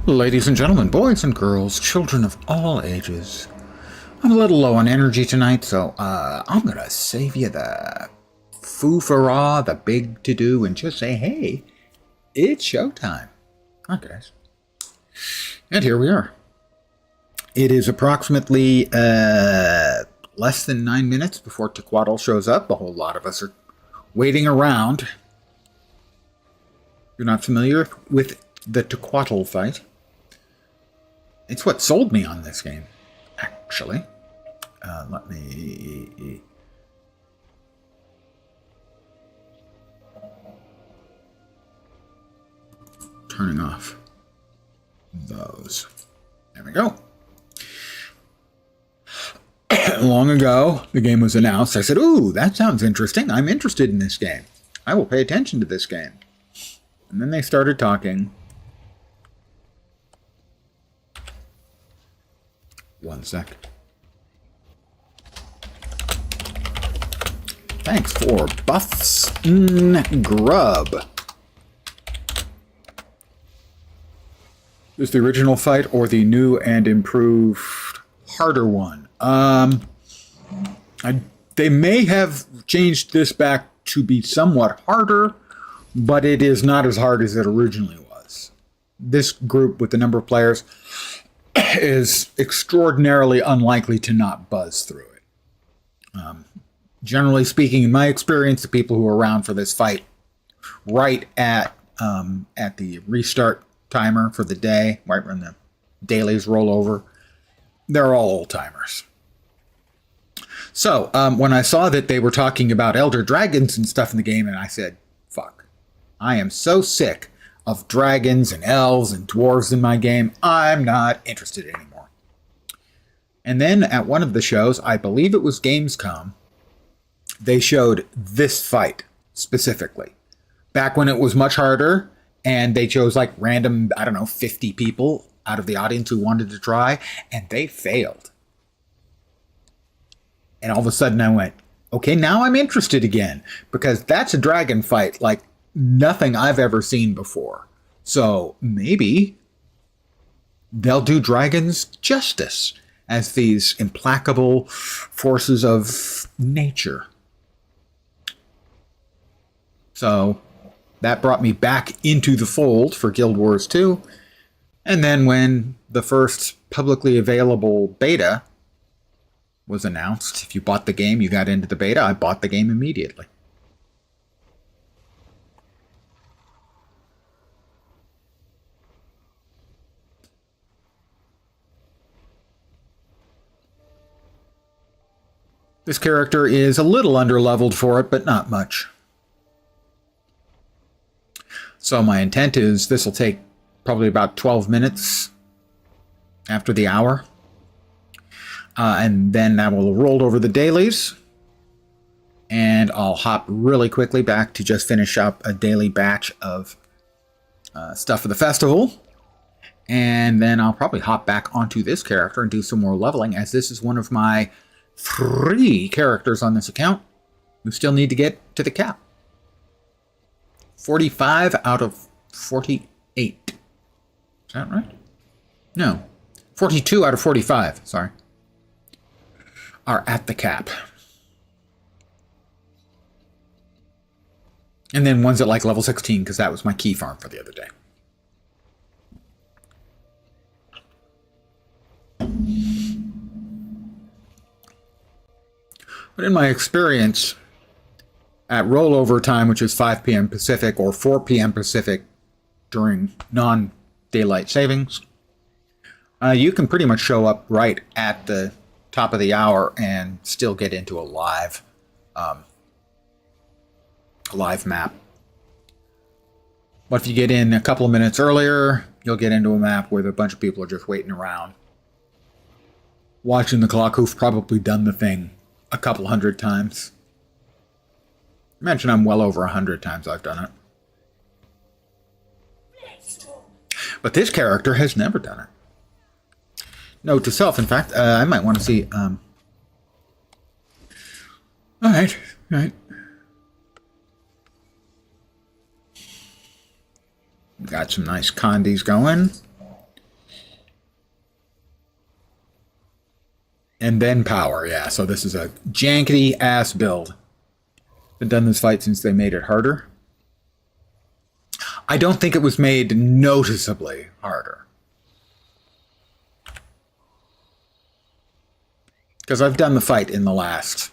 Ladies and gentlemen, boys and girls, children of all ages, I'm a little low on energy tonight, so I'm gonna save you the foo-fa-ra, the big to-do, and just say, hey, it's showtime. Hi, guys. And here we are. It is approximately less than 9 minutes before Tequatl shows up. A whole lot of us are waiting around. You're not familiar with the Tequatl fight? It's what sold me on this game, actually. Let me... Turning off those. There we go. Long ago, the game was announced. I said, ooh, that sounds interesting. I'm interested in this game. I will pay attention to this game. And then they started talking. One sec. Thanks for buffs. Grub. Is the original fight or the new and improved harder one? They may have changed this back to be somewhat harder, but it is not as hard as it originally was. This group with the number of players is extraordinarily unlikely to not buzz through it. Generally speaking, in my experience, the people who are around for this fight right at the restart timer for the day, right when the dailies roll over, they're all old-timers. So, when I saw that they were talking about elder dragons and stuff in the game, and I said, fuck, I am so sick of dragons and elves and dwarves in my game, I'm not interested anymore. And then at one of the shows, I believe it was Gamescom, they showed this fight specifically. Back when it was much harder, and they chose like random, 50 people out of the audience who wanted to try, and they failed. And all of a sudden I went, okay, now I'm interested again, because that's a dragon fight like nothing I've ever seen before. So maybe they'll do dragons justice as these implacable forces of nature. So that brought me back into the fold for Guild Wars 2. And then when the first publicly available beta was announced, if you bought the game, you got into the beta, I bought the game immediately. This character is a little underleveled for it, but not much. So my intent is this will take probably about 12 minutes after the hour. And then I will have rolled over the dailies. And I'll hop really quickly back to just finish up a daily batch of stuff for the festival. And then I'll probably hop back onto this character and do some more leveling, as this is one of my 3 characters on this account who still need to get to the cap. 45 out of 48. Is that right? No. 42 out of 45, sorry, are at the cap. And then one's at like level 16, because that was my key farm for the other day. But in my experience, at rollover time, which is 5 p.m. Pacific or 4 p.m. Pacific during non-daylight savings, you can pretty much show up right at the top of the hour and still get into a live map. But if you get in a couple of minutes earlier, you'll get into a map where a bunch of people are just waiting around, watching the clock, who've probably done the thing a couple hundred times. Imagine I'm well over 100 times I've done it. But this character has never done it. Note to self, in fact, I might want to see... Alright. Got some nice condies going. And then power, yeah. So this is a jankety-ass build. Been done this fight since they made it harder. I don't think it was made noticeably harder. Because I've done the fight in the last,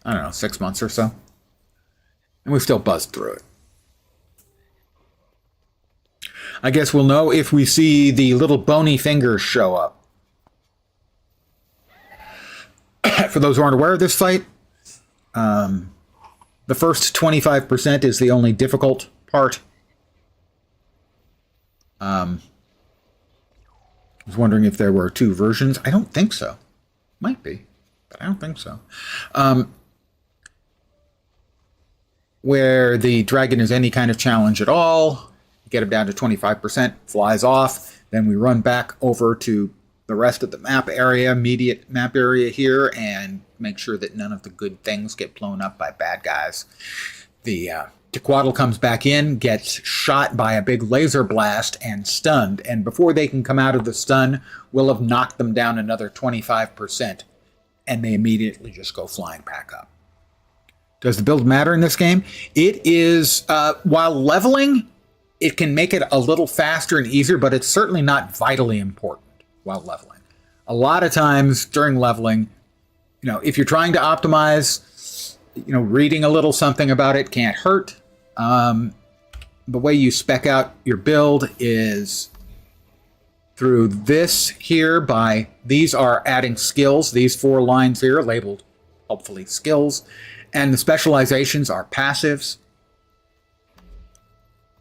I don't know, 6 months or so. And we've still buzzed through it. I guess we'll know if we see the little bony fingers show up. For those who aren't aware of this fight, the first 25% is the only difficult part. I was wondering if there were 2 versions. I don't think so. Might be, but I don't think so. Where the dragon is any kind of challenge at all, you get him down to 25%, flies off, then we run back over to the rest of the map area, immediate map area here, and make sure that none of the good things get blown up by bad guys. The Tequatl comes back in, gets shot by a big laser blast and stunned, and before they can come out of the stun, we'll have knocked them down another 25%, and they immediately just go flying back up. Does the build matter in this game? It is, while leveling, it can make it a little faster and easier, but it's certainly not vitally important while leveling. A lot of times during leveling, you know, if you're trying to optimize, you know, reading a little something about it can't hurt. The way you spec out your build is through this here by, these are adding skills, these 4 lines here labeled hopefully skills, and the specializations are passives.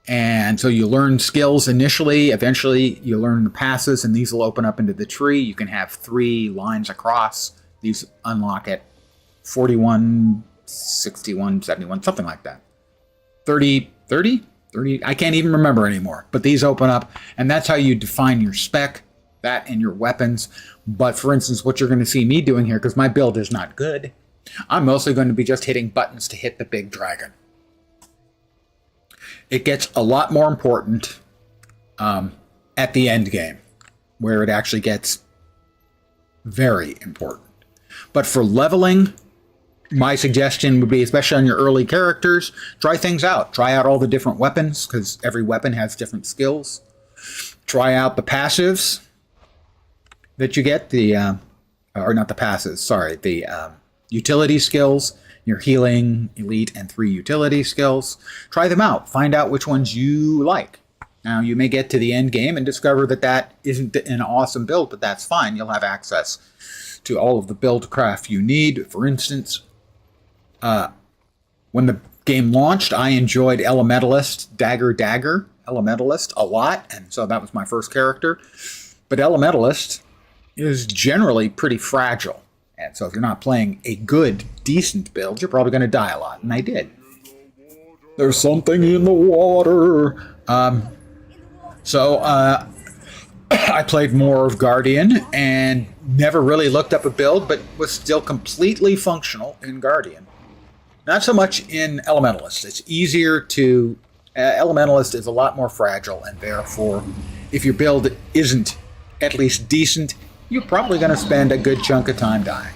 And so you learn skills initially, eventually you learn the passes, and these will open up into the tree. You can have 3 lines across. These unlock at 41, 61, 71, something like that. 30, I can't even remember anymore. But these open up, and that's how you define your spec, that and your weapons. But for instance, what you're going to see me doing here, because my build is not good, I'm mostly going to be just hitting buttons to hit the big dragon. It gets a lot more important at the end game, where it actually gets very important. But for leveling, my suggestion would be, especially on your early characters, try things out. Try out all the different weapons, because every weapon has different skills. Try out the passives that you get, or not the passives, sorry, the utility skills. Your healing, elite, and 3 utility skills. Try them out. Find out which ones you like. Now, you may get to the end game and discover that that isn't an awesome build, but that's fine. You'll have access to all of the build craft you need. For instance, when the game launched, I enjoyed Elementalist, Dagger Elementalist a lot, and so that was my first character. But Elementalist is generally pretty fragile. And so if you're not playing a good, decent build, you're probably going to die a lot. And I did. There's something in the water. I played more of Guardian and never really looked up a build, but was still completely functional in Guardian. Not so much in Elementalist. It's easier to... Elementalist is a lot more fragile, and therefore, if your build isn't at least decent, you're probably going to spend a good chunk of time dying.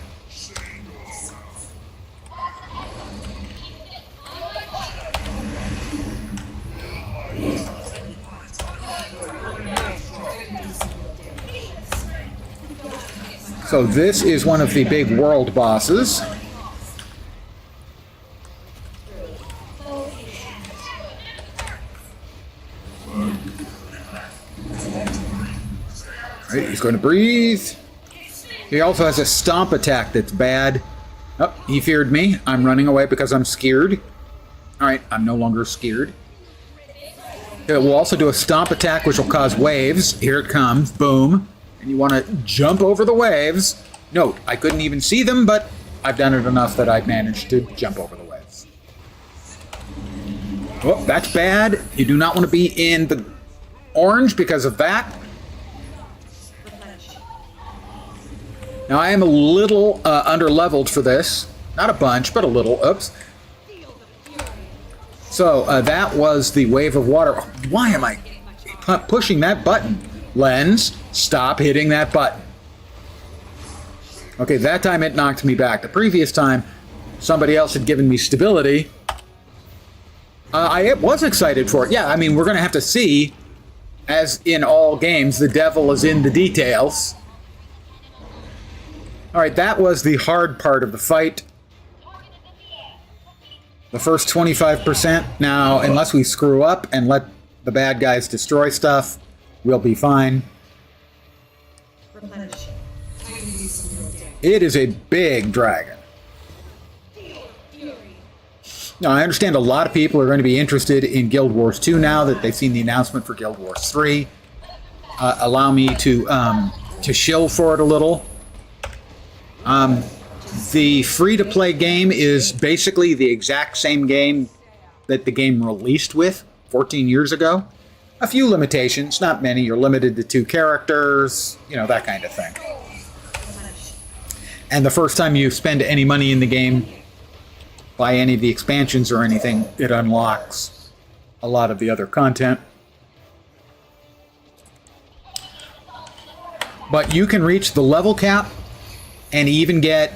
So this is one of the big world bosses. Right, he's going to breathe. He also has a stomp attack that's bad. Oh, he feared me. I'm running away because I'm scared. Alright, I'm no longer scared. It will also do a stomp attack which will cause waves. Here it comes. Boom. And you want to jump over the waves. Note, I couldn't even see them, but I've done it enough that I've managed to jump over the waves. Oh, that's bad. You do not want to be in the orange because of that. Now, I am a little under-leveled for this. Not a bunch, but a little. Oops. So, that was the wave of water. Why am I pushing that button? Lens, stop hitting that button. Okay, that time it knocked me back. The previous time, somebody else had given me stability. I was excited for it. Yeah, I mean, we're going to have to see, as in all games, the devil is in the details. All right, that was the hard part of the fight. The first 25%. Now, unless we screw up and let the bad guys destroy stuff, we'll be fine. It is a big dragon. Now, I understand a lot of people are going to be interested in Guild Wars 2 now that they've seen the announcement for Guild Wars 3. Allow me to shill for it a little. The free-to-play game is basically the exact same game that the game released with 14 years ago. A few limitations, not many. You're limited to 2 characters, you know, that kind of thing. And the first time you spend any money in the game, buy any of the expansions or anything, it unlocks a lot of the other content. But you can reach the level cap and even get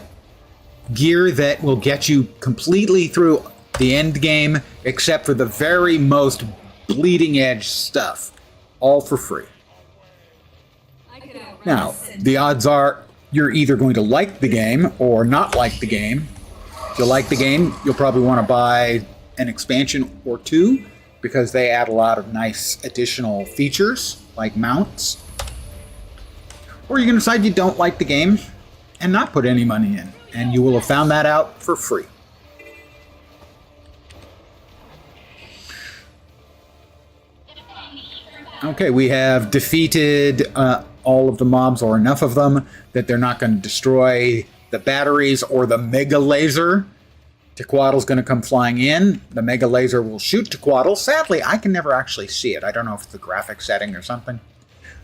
gear that will get you completely through the end game, except for the very most bleeding edge stuff, all for free. Now, the odds are you're either going to like the game or not like the game. If you like the game, you'll probably want to buy an expansion or 2 because they add a lot of nice additional features like mounts. Or you can decide you don't like the game and not put any money in, and you will have found that out for free. Okay, we have defeated all of the mobs, or enough of them, that they're not going to destroy the batteries or the mega laser. Tequatl's going to come flying in. The mega laser will shoot Tequatl. Sadly, I can never actually see it. I don't know if it's the graphic setting or something.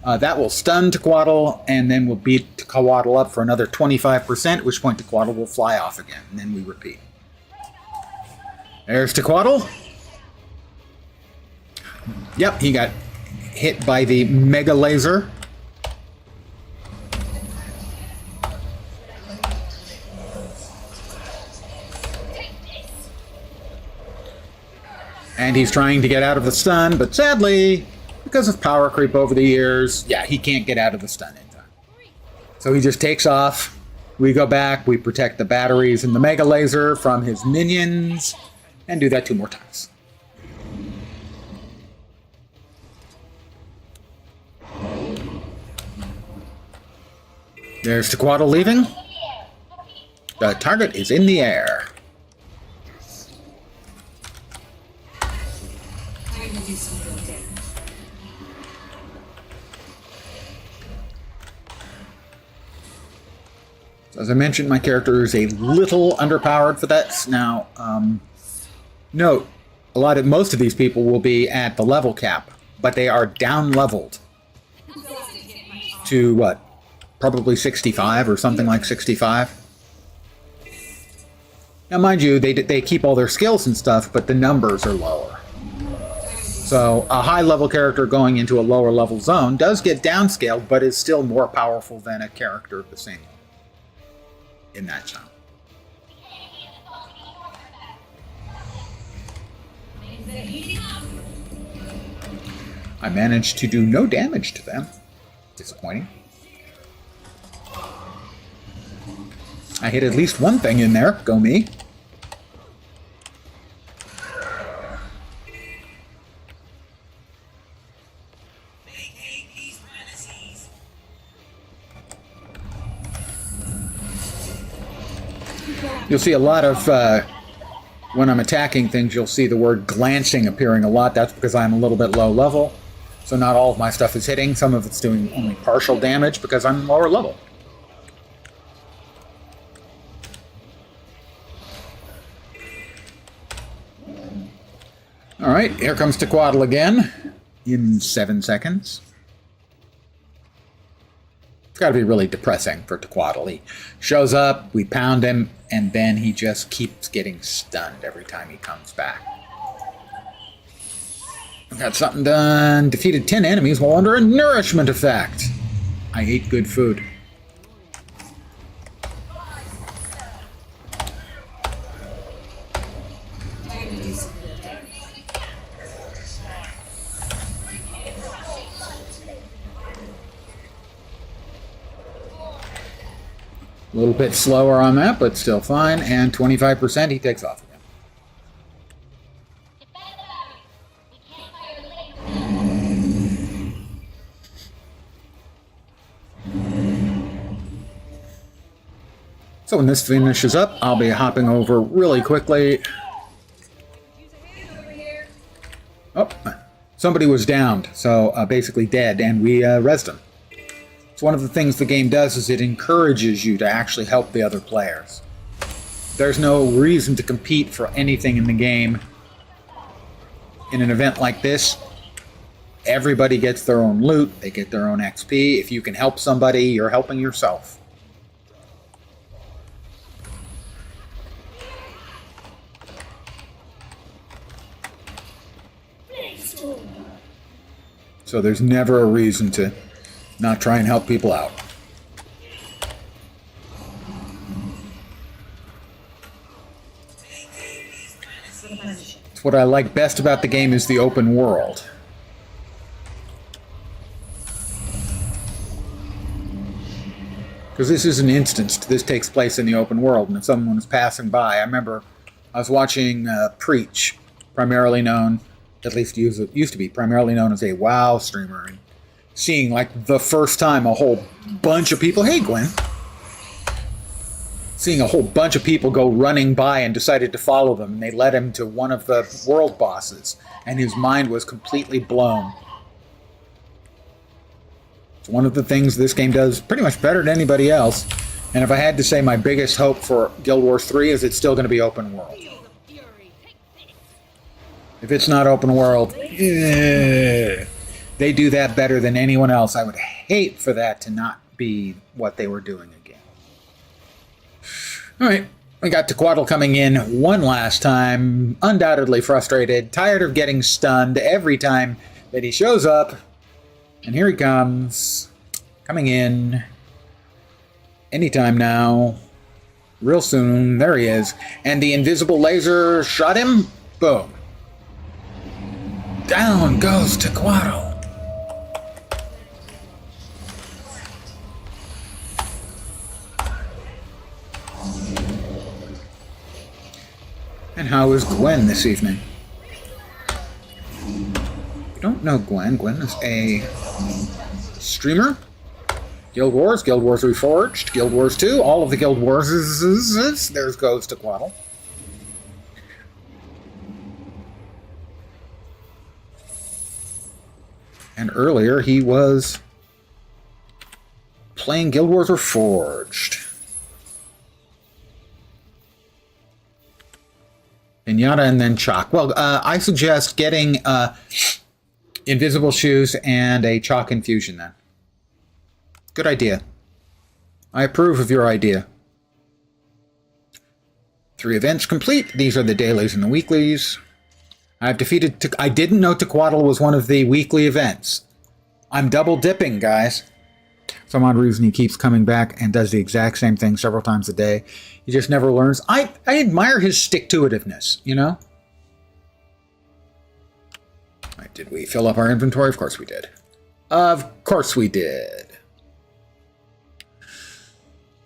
That will stun Tequatl, and then we'll beat Tequatl up for another 25%, at which point Tequatl will fly off again, and then we repeat. There's Tequatl. Yep, he got hit by the mega laser. And he's trying to get out of the stun, but sadly, because of power creep over the years, yeah, he can't get out of the stun in time. So he just takes off. We go back, we protect the batteries and the mega laser from his minions, and do that 2 more times. There's Tequatl leaving. The target is in the air. As I mentioned, my character is a little underpowered for that. Now, note, most of these people will be at the level cap, but they are down-leveled to, what, probably 65 or something like 65. Now, mind you, they keep all their skills and stuff, but the numbers are lower. So a high-level character going into a lower-level zone does get downscaled, but is still more powerful than a character of the same level in that zone. I managed to do no damage to them. Disappointing. I hit at least one thing in there. Go me. You'll see a lot of, when I'm attacking things, you'll see the word glancing appearing a lot. That's because I'm a little bit low level. So not all of my stuff is hitting. Some of it's doing only partial damage because I'm lower level. All right, here comes Tequatl again in 7 seconds. It's got to be really depressing for Tequatl. He shows up, we pound him, and then he just keeps getting stunned every time he comes back. Got something done. Defeated 10 enemies while under a nourishment effect. I ate good food. A little bit slower on that, but still fine. And 25%, he takes off again. So when this finishes up, I'll be hopping over really quickly. Oh, somebody was downed, so basically dead, and we rezzed him. So one of the things the game does is it encourages you to actually help the other players. There's no reason to compete for anything in the game. In an event like this, everybody gets their own loot, they get their own XP. If you can help somebody, you're helping yourself. So there's never a reason to not try and help people out. It's what I like best about the game is the open world. Because this is an instance. This takes place in the open world, and if someone is passing by, I remember I was watching Preach, primarily known, at least it used to be, primarily known as a WoW streamer, and seeing, like, the first time a whole bunch of people, hey Gwen, seeing a whole bunch of people go running by and decided to follow them, and they led him to one of the world bosses, and his mind was completely blown. It's one of the things this game does pretty much better than anybody else, and if I had to say my biggest hope for Guild Wars 3 is it's still going to be open world. If it's not open world, they do that better than anyone else. I would hate for that to not be what they were doing again. All right, we got Tequatl coming in one last time, undoubtedly frustrated, tired of getting stunned every time that he shows up. And here he comes, coming in anytime now, real soon. There he is. And the invisible laser shot him. Boom. Down goes Tequatl. And how is Gwen this evening? I don't know Gwen. Gwen is a streamer. Guild Wars Reforged, Guild Wars 2, all of the Guild Wars. There goes Tequatl. And earlier he was playing Guild Wars Reforged. Pinata and then Chalk. Well, I suggest getting Invisible Shoes and a Chalk Infusion then. Good idea. I approve of your idea. 3 events complete. These are the dailies and the weeklies. I've defeated... I didn't know Tequatl was one of the weekly events. I'm double dipping, guys. For some odd reason, he keeps coming back and does the exact same thing several times a day. He just never learns. I admire his stick-to-itiveness, you know? Right, did we fill up our inventory? Of course we did. Of course we did.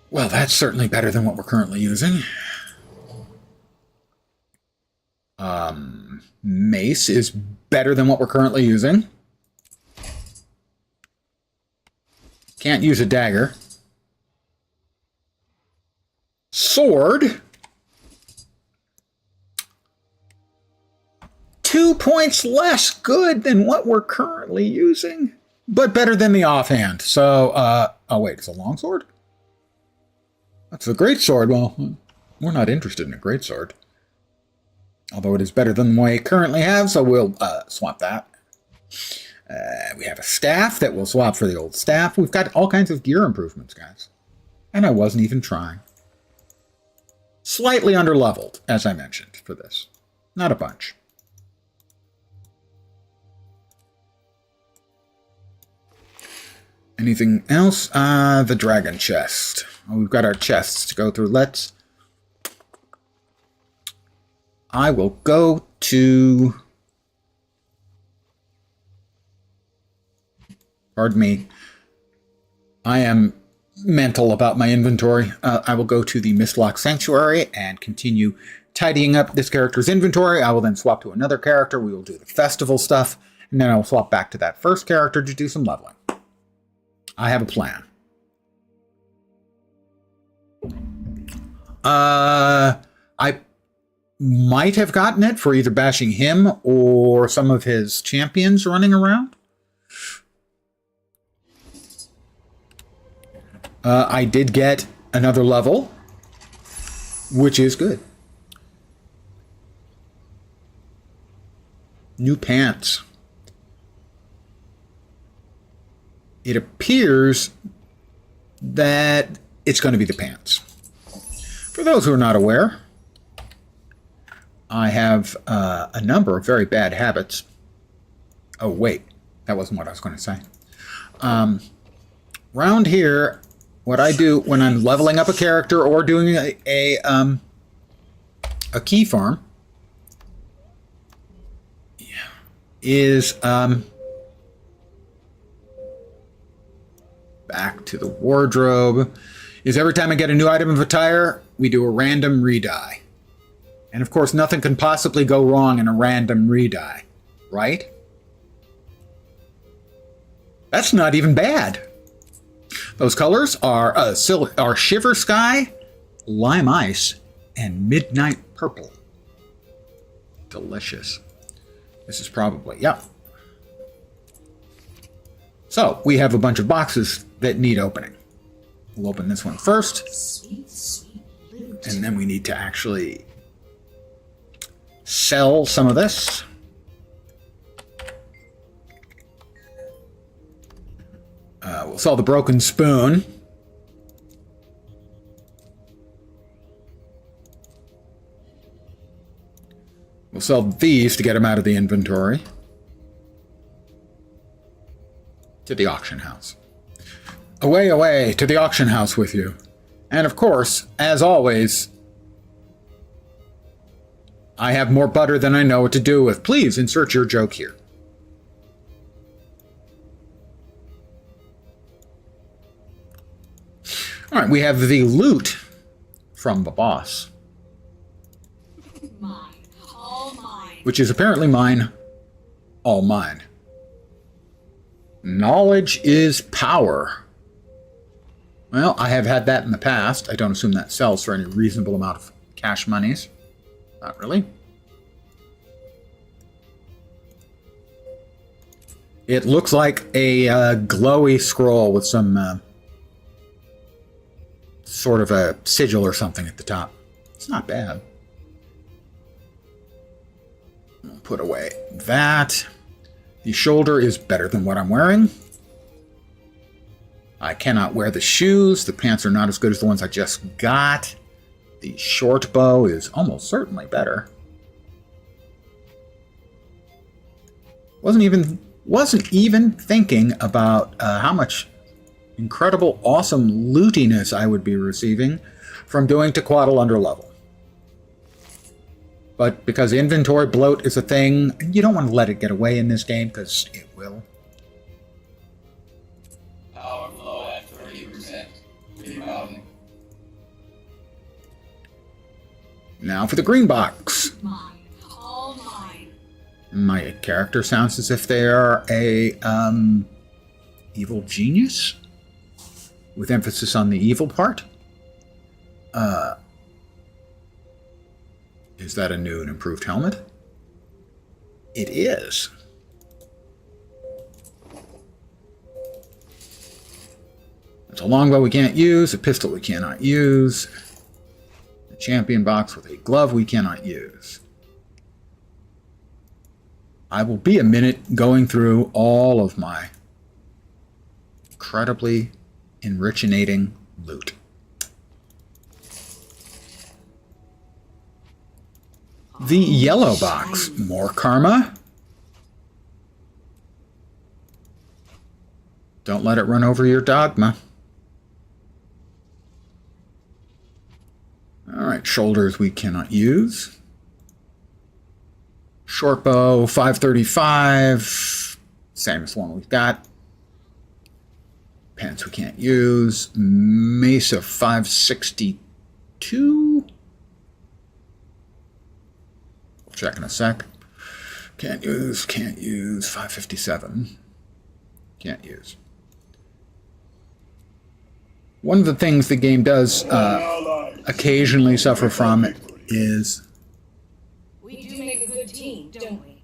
Well, that's certainly better than what we're currently using. Mace is better than what we're currently using. Can't use a dagger. Sword. 2 points less good than what we're currently using, but better than the offhand. So, oh wait, it's a longsword? That's a great sword. Well, we're not interested in a great sword. Although it is better than what we currently have, so we'll swap that. We have a staff that we'll swap for the old staff. We've got all kinds of gear improvements, guys. And I wasn't even trying. Slightly underleveled, as I mentioned, for this. Not a bunch. Anything else? The dragon chest. Oh, we've got our chests to go through. I will go to... Pardon me. I am mental about my inventory. I will go to the Mistlock Sanctuary and continue tidying up this character's inventory. I will then swap to another character. We will do the festival stuff, and then I will swap back to that first character to do some leveling. I have a plan. I might have gotten it for either bashing him or some of his champions running around. I did get another level, which is good. New pants. It appears that it's going to be the pants. For those who are not aware, I have a number of very bad habits. Oh, wait. That wasn't what I was going to say. Round here, what I do when I'm leveling up a character or doing a key farm is back to the wardrobe, is every time I get a new item of attire, we do a random re-dye. And of course, nothing can possibly go wrong in a random re-dye, right? That's not even bad. Those colors are Shiver Sky, Lime Ice, and Midnight Purple. Delicious. This is probably, yeah. So, we have a bunch of boxes that need opening. We'll open this one first. Sweet, sweet loot. And then we need to actually sell some of this. We'll sell the broken spoon. We'll sell these to get them out of the inventory. To the auction house. Away, away, to the auction house with you. And of course, as always, I have more butter than I know what to do with. Please insert your joke here. All right, we have the loot from the boss. Mine. All mine. Which is apparently mine, all mine. Knowledge is power. Well, I have had that in the past. I don't assume that sells for any reasonable amount of cash monies. Not really. It looks like a glowy scroll with some sort of a sigil or something at the top. It's not bad. I'll put away that. The shoulder is better than what I'm wearing. I cannot wear the shoes. The pants are not as good as the ones I just got. The short bow is almost certainly better. Wasn't even thinking about how much incredible, awesome lootiness I would be receiving from doing Tequatl under level. But because inventory bloat is a thing, you don't want to let it get away in this game, because it will. Power flow at 30%. Rebounding. Now for the green box. Mine. All mine. My character sounds as if they are a evil genius, with emphasis on the evil part. Is that a new and improved helmet? It is. It's a longbow we can't use, a pistol we cannot use, a champion box with a glove we cannot use. I will be a minute going through all of my incredibly enriching loot. The yellow box. More karma. Don't let it run over your dogma. Alright, shoulders we cannot use. Short bow, 535. Same as the one we've got. Pants we can't use. Mesa 562. We'll check in a sec. Can't use. 557. Can't use. One of the things the game does occasionally suffer from is... We do make a good team, don't we?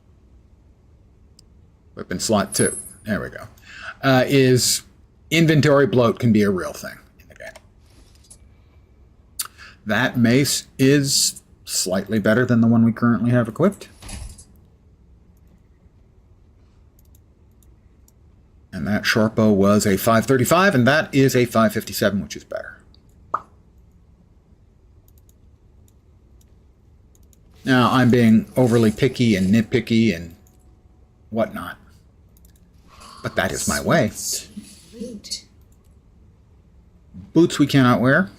Weapon slot 2. There we go. Is inventory bloat can be a real thing in the game. That mace is slightly better than the one we currently have equipped. And that short bow was a 535, and that is a 557, which is better. Now, I'm being overly picky and nitpicky and whatnot. But that is my way. Loot. Boots we cannot wear.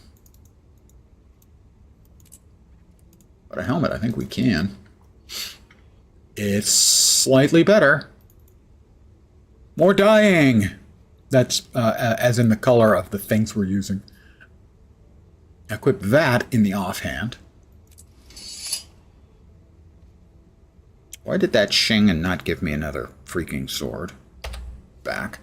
But a helmet I think we can. It's slightly better. More dyeing! That's as in the color of the things we're using. Equip that in the offhand. Why did that shing and not give me another freaking sword? Back.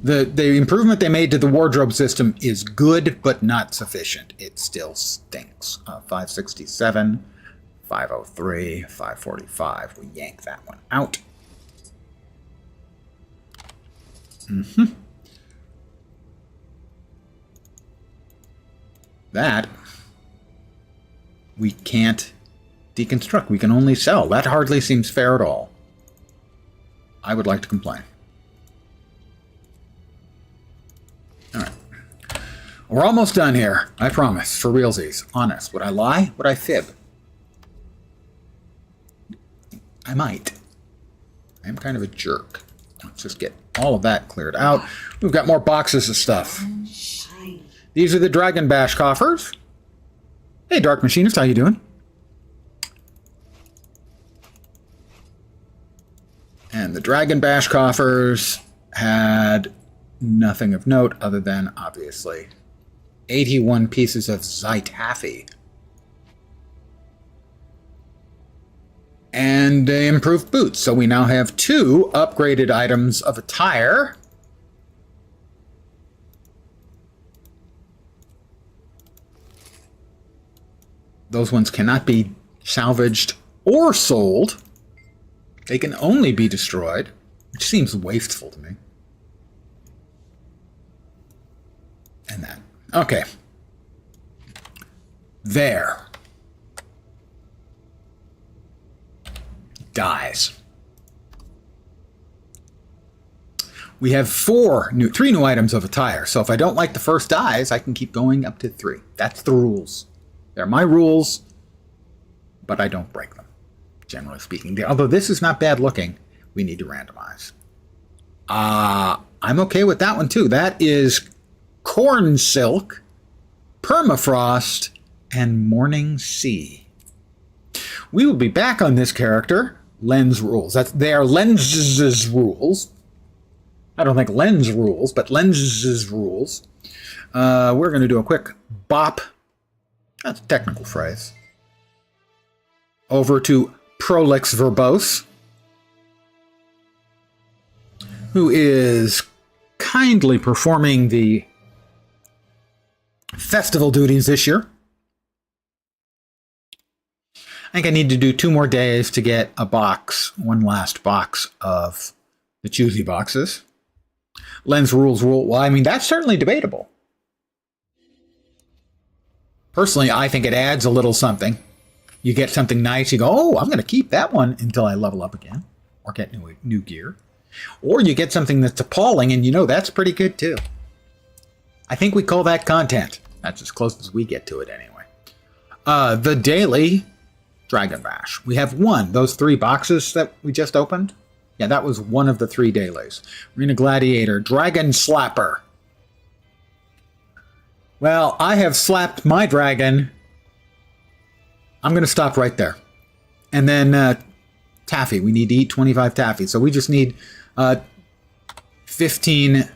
The improvement they made to the wardrobe system is good, but not sufficient. It still stinks. 567, 503, 545. We yank that one out. That we can't deconstruct. We can only sell. That hardly seems fair at all. I would like to complain. All right. We're almost done here. I promise. For realsies. Honest. Would I lie? Would I fib? I might. I'm kind of a jerk. Let's just get all of that cleared out. We've got more boxes of stuff. Shiny. These are the Dragon Bash coffers. Hey, Dark Machinist, how you doing? And the Dragon Bash coffers had nothing of note other than, obviously, 81 pieces of Zytaffy. And improved boots. So we now have 2 upgraded items of attire. Those ones cannot be salvaged or sold. They can only be destroyed, which seems wasteful to me. And that. Okay. There. Dies. We have 3 new items of attire. So if I don't like the first dies, I can keep going up to 3. That's the rules. They're my rules, but I don't break them, generally speaking. Although this is not bad looking, we need to randomize. I'm okay with that one too. That is Corn Silk, Permafrost, and Morning Sea. We will be back on this character. Lens rules. They are Lens's rules. I don't think Lens rules, but Lens's rules. We're going to do a quick bop. That's a technical phrase. Over to Prolix Verbose, who is kindly performing the festival duties this year. I think I need to do 2 more days to get a box, one last box of the choosy boxes. Lens rules rule. Well, I mean, that's certainly debatable. Personally, I think it adds a little something. You get something nice, you go, oh, I'm going to keep that one until I level up again or get new gear. Or you get something that's appalling and you know that's pretty good too. I think we call that content. That's as close as we get to it anyway. The daily Dragon Bash. We have one. Those 3 boxes that we just opened. Yeah, that was one of the 3 dailies. Arena Gladiator, Dragon Slapper. Well, I have slapped my dragon. I'm going to stop right there. And then taffy. We need to eat 25 taffy. So we just need 15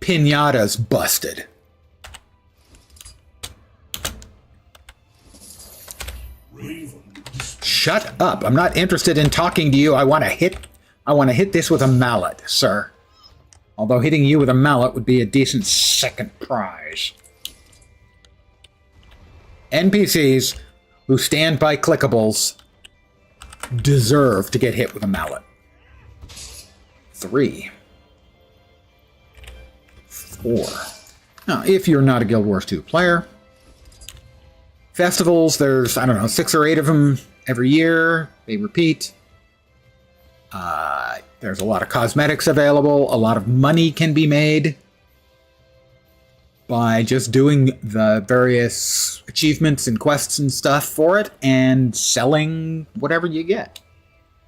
pinatas busted. Shut up. I'm not interested in talking to you. I want to hit this with a mallet, sir. Although hitting you with a mallet would be a decent second prize. NPCs who stand by clickables deserve to get hit with a mallet. 3. 4. Now, if you're not a Guild Wars 2 player, festivals, there's, I don't know, 6 or 8 of them every year. They repeat. There's a lot of cosmetics available. A lot of money can be made by just doing the various achievements and quests and stuff for it and selling whatever you get.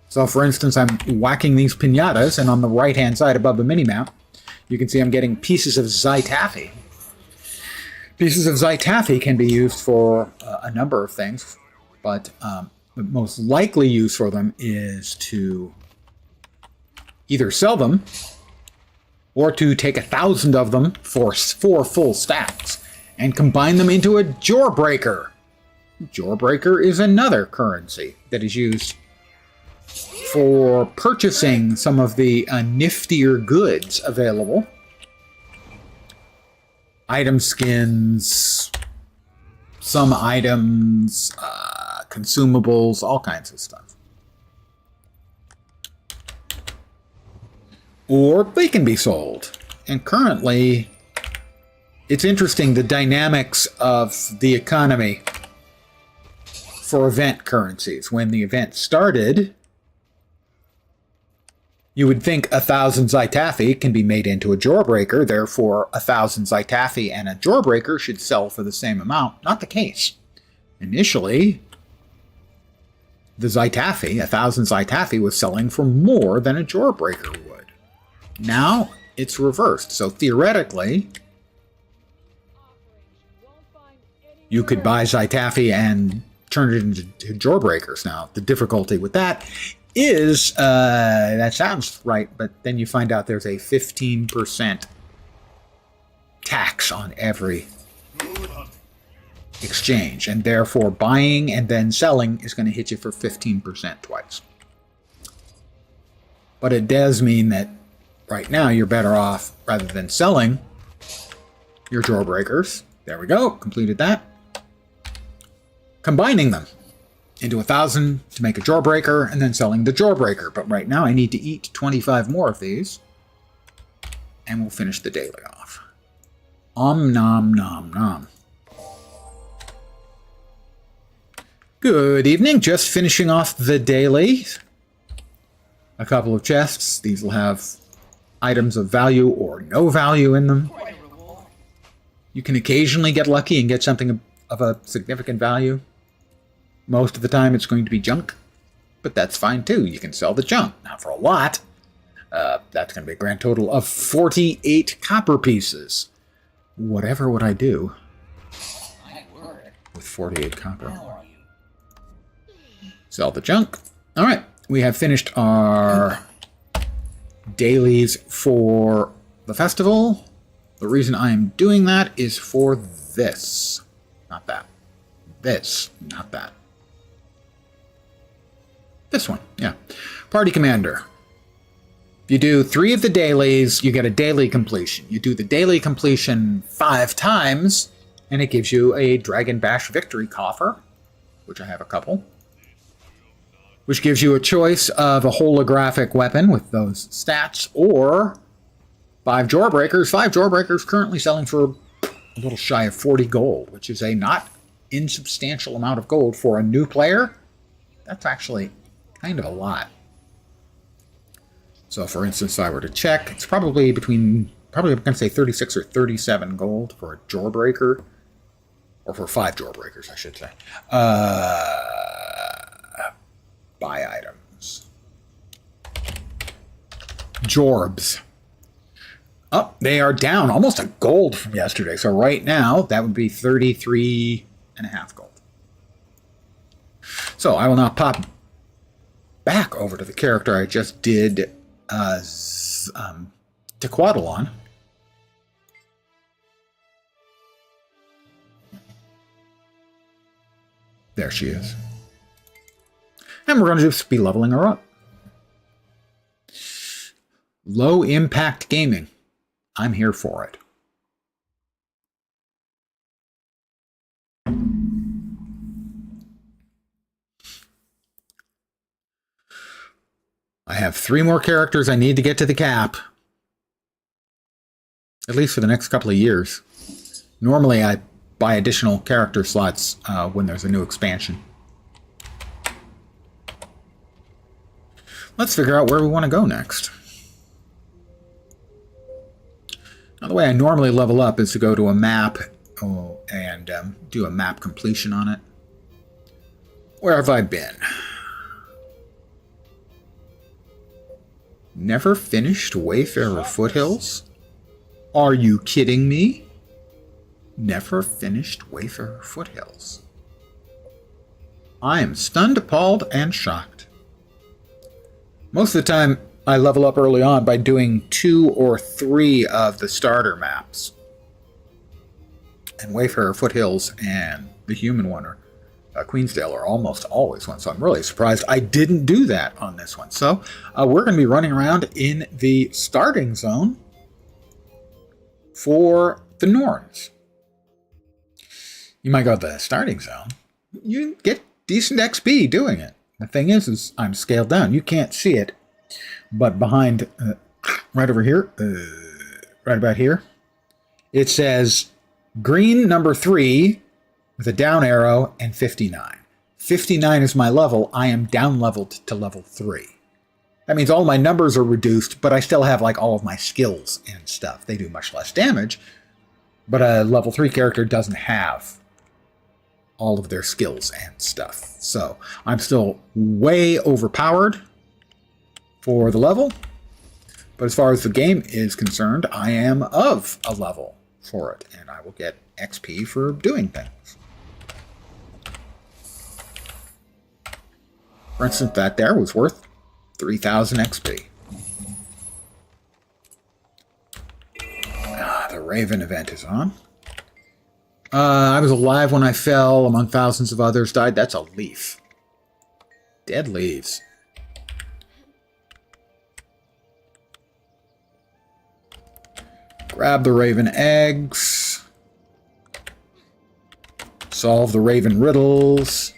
So, for instance, I'm whacking these pinatas, and on the right-hand side above the minimap, you can see I'm getting pieces of Zytaffy. Pieces of Zytaffy can be used for a number of things, but the most likely use for them is to either sell them or to take 1,000 of them for 4 full stacks and combine them into a Jawbreaker. Jawbreaker is another currency that is used for purchasing some of the niftier goods available. Item skins, some items, consumables, all kinds of stuff. Or they can be sold. And currently, it's interesting the dynamics of the economy for event currencies. When the event started, you would think 1,000 Zytaffy can be made into a Jawbreaker, therefore 1,000 Zytaffy and a Jawbreaker should sell for the same amount. Not the case. Initially, the Zytaffy, 1,000 Zytaffy, was selling for more than a Jawbreaker would. Now, it's reversed. So theoretically, you could buy Zytaffy and turn it into Jawbreakers. Now, the difficulty with that is, that sounds right, but then you find out there's a 15% tax on every exchange, and therefore buying and then selling is going to hit you for 15% twice. But it does mean that right now you're better off, rather than selling your Jawbreakers, there we go, completed that, combining them into 1,000 to make a Jawbreaker, and then selling the Jawbreaker. But right now I need to eat 25 more of these, and we'll finish the daily off. Om nom nom nom. Good evening, just finishing off the daily. A couple of chests. These will have items of value or no value in them. You can occasionally get lucky and get something of a significant value. Most of the time it's going to be junk, but that's fine too. You can sell the junk. Not for a lot. That's going to be a grand total of 48 copper pieces. Whatever would I do with 48 copper? Sell the junk. All right, we have finished our dailies for the festival. The reason I am doing that is for this. Not that. This, not that. This one, yeah. Party Commander. If you do 3 of the dailies, you get a daily completion. You do the daily completion 5 times, and it gives you a Dragon Bash Victory Coffer, which I have a couple, which gives you a choice of a holographic weapon with those stats, or 5 Jawbreakers. 5 Jawbreakers currently selling for a little shy of 40 gold, which is a not insubstantial amount of gold for a new player. That's actually kind of a lot. So, for instance, if I were to check, it's probably I'm going to say 36 or 37 gold for a Jawbreaker, or for 5 Jawbreakers, I should say. Buy items. Jorbs. Oh, they are down almost a gold from yesterday. So right now, that would be 33.5 gold. So I will now pop back over to the character I just did Tequatl on. There she is. And we're going to just be leveling her up. Low impact gaming. I'm here for it. I have 3 more characters I need to get to the cap. At least for the next couple of years. Normally I buy additional character slots when there's a new expansion. Let's figure out where we want to go next. Now, the way I normally level up is to go to a map and do a map completion on it. Where have I been? Never finished Wayfarer Foothills? Are you kidding me? Never finished Wayfarer Foothills. I am stunned, appalled, and shocked. Most of the time, I level up early on by doing 2 or 3 of the starter maps. And Wayfarer Foothills and the human one, or Queensdale, are almost always one. So I'm really surprised I didn't do that on this one. So we're going to be running around in the starting zone for the Norns. You might go to the starting zone. You get decent XP doing it. The thing is I'm scaled down. You can't see it. But behind, right over here, right about here, it says green number 3 with a down arrow and 59. 59 is my level. I am down leveled to level 3. That means all my numbers are reduced, but I still have like all of my skills and stuff. They do much less damage, but a level 3 character doesn't have all of their skills and stuff. So I'm still way overpowered for the level, but as far as the game is concerned, I am of a level for it, and I will get XP for doing things. For instance, that there was worth 3,000 XP. The Raven event is on. I was alive when I fell, among thousands of others died. That's a leaf. Dead leaves. Grab the Raven eggs. Solve the Raven riddles.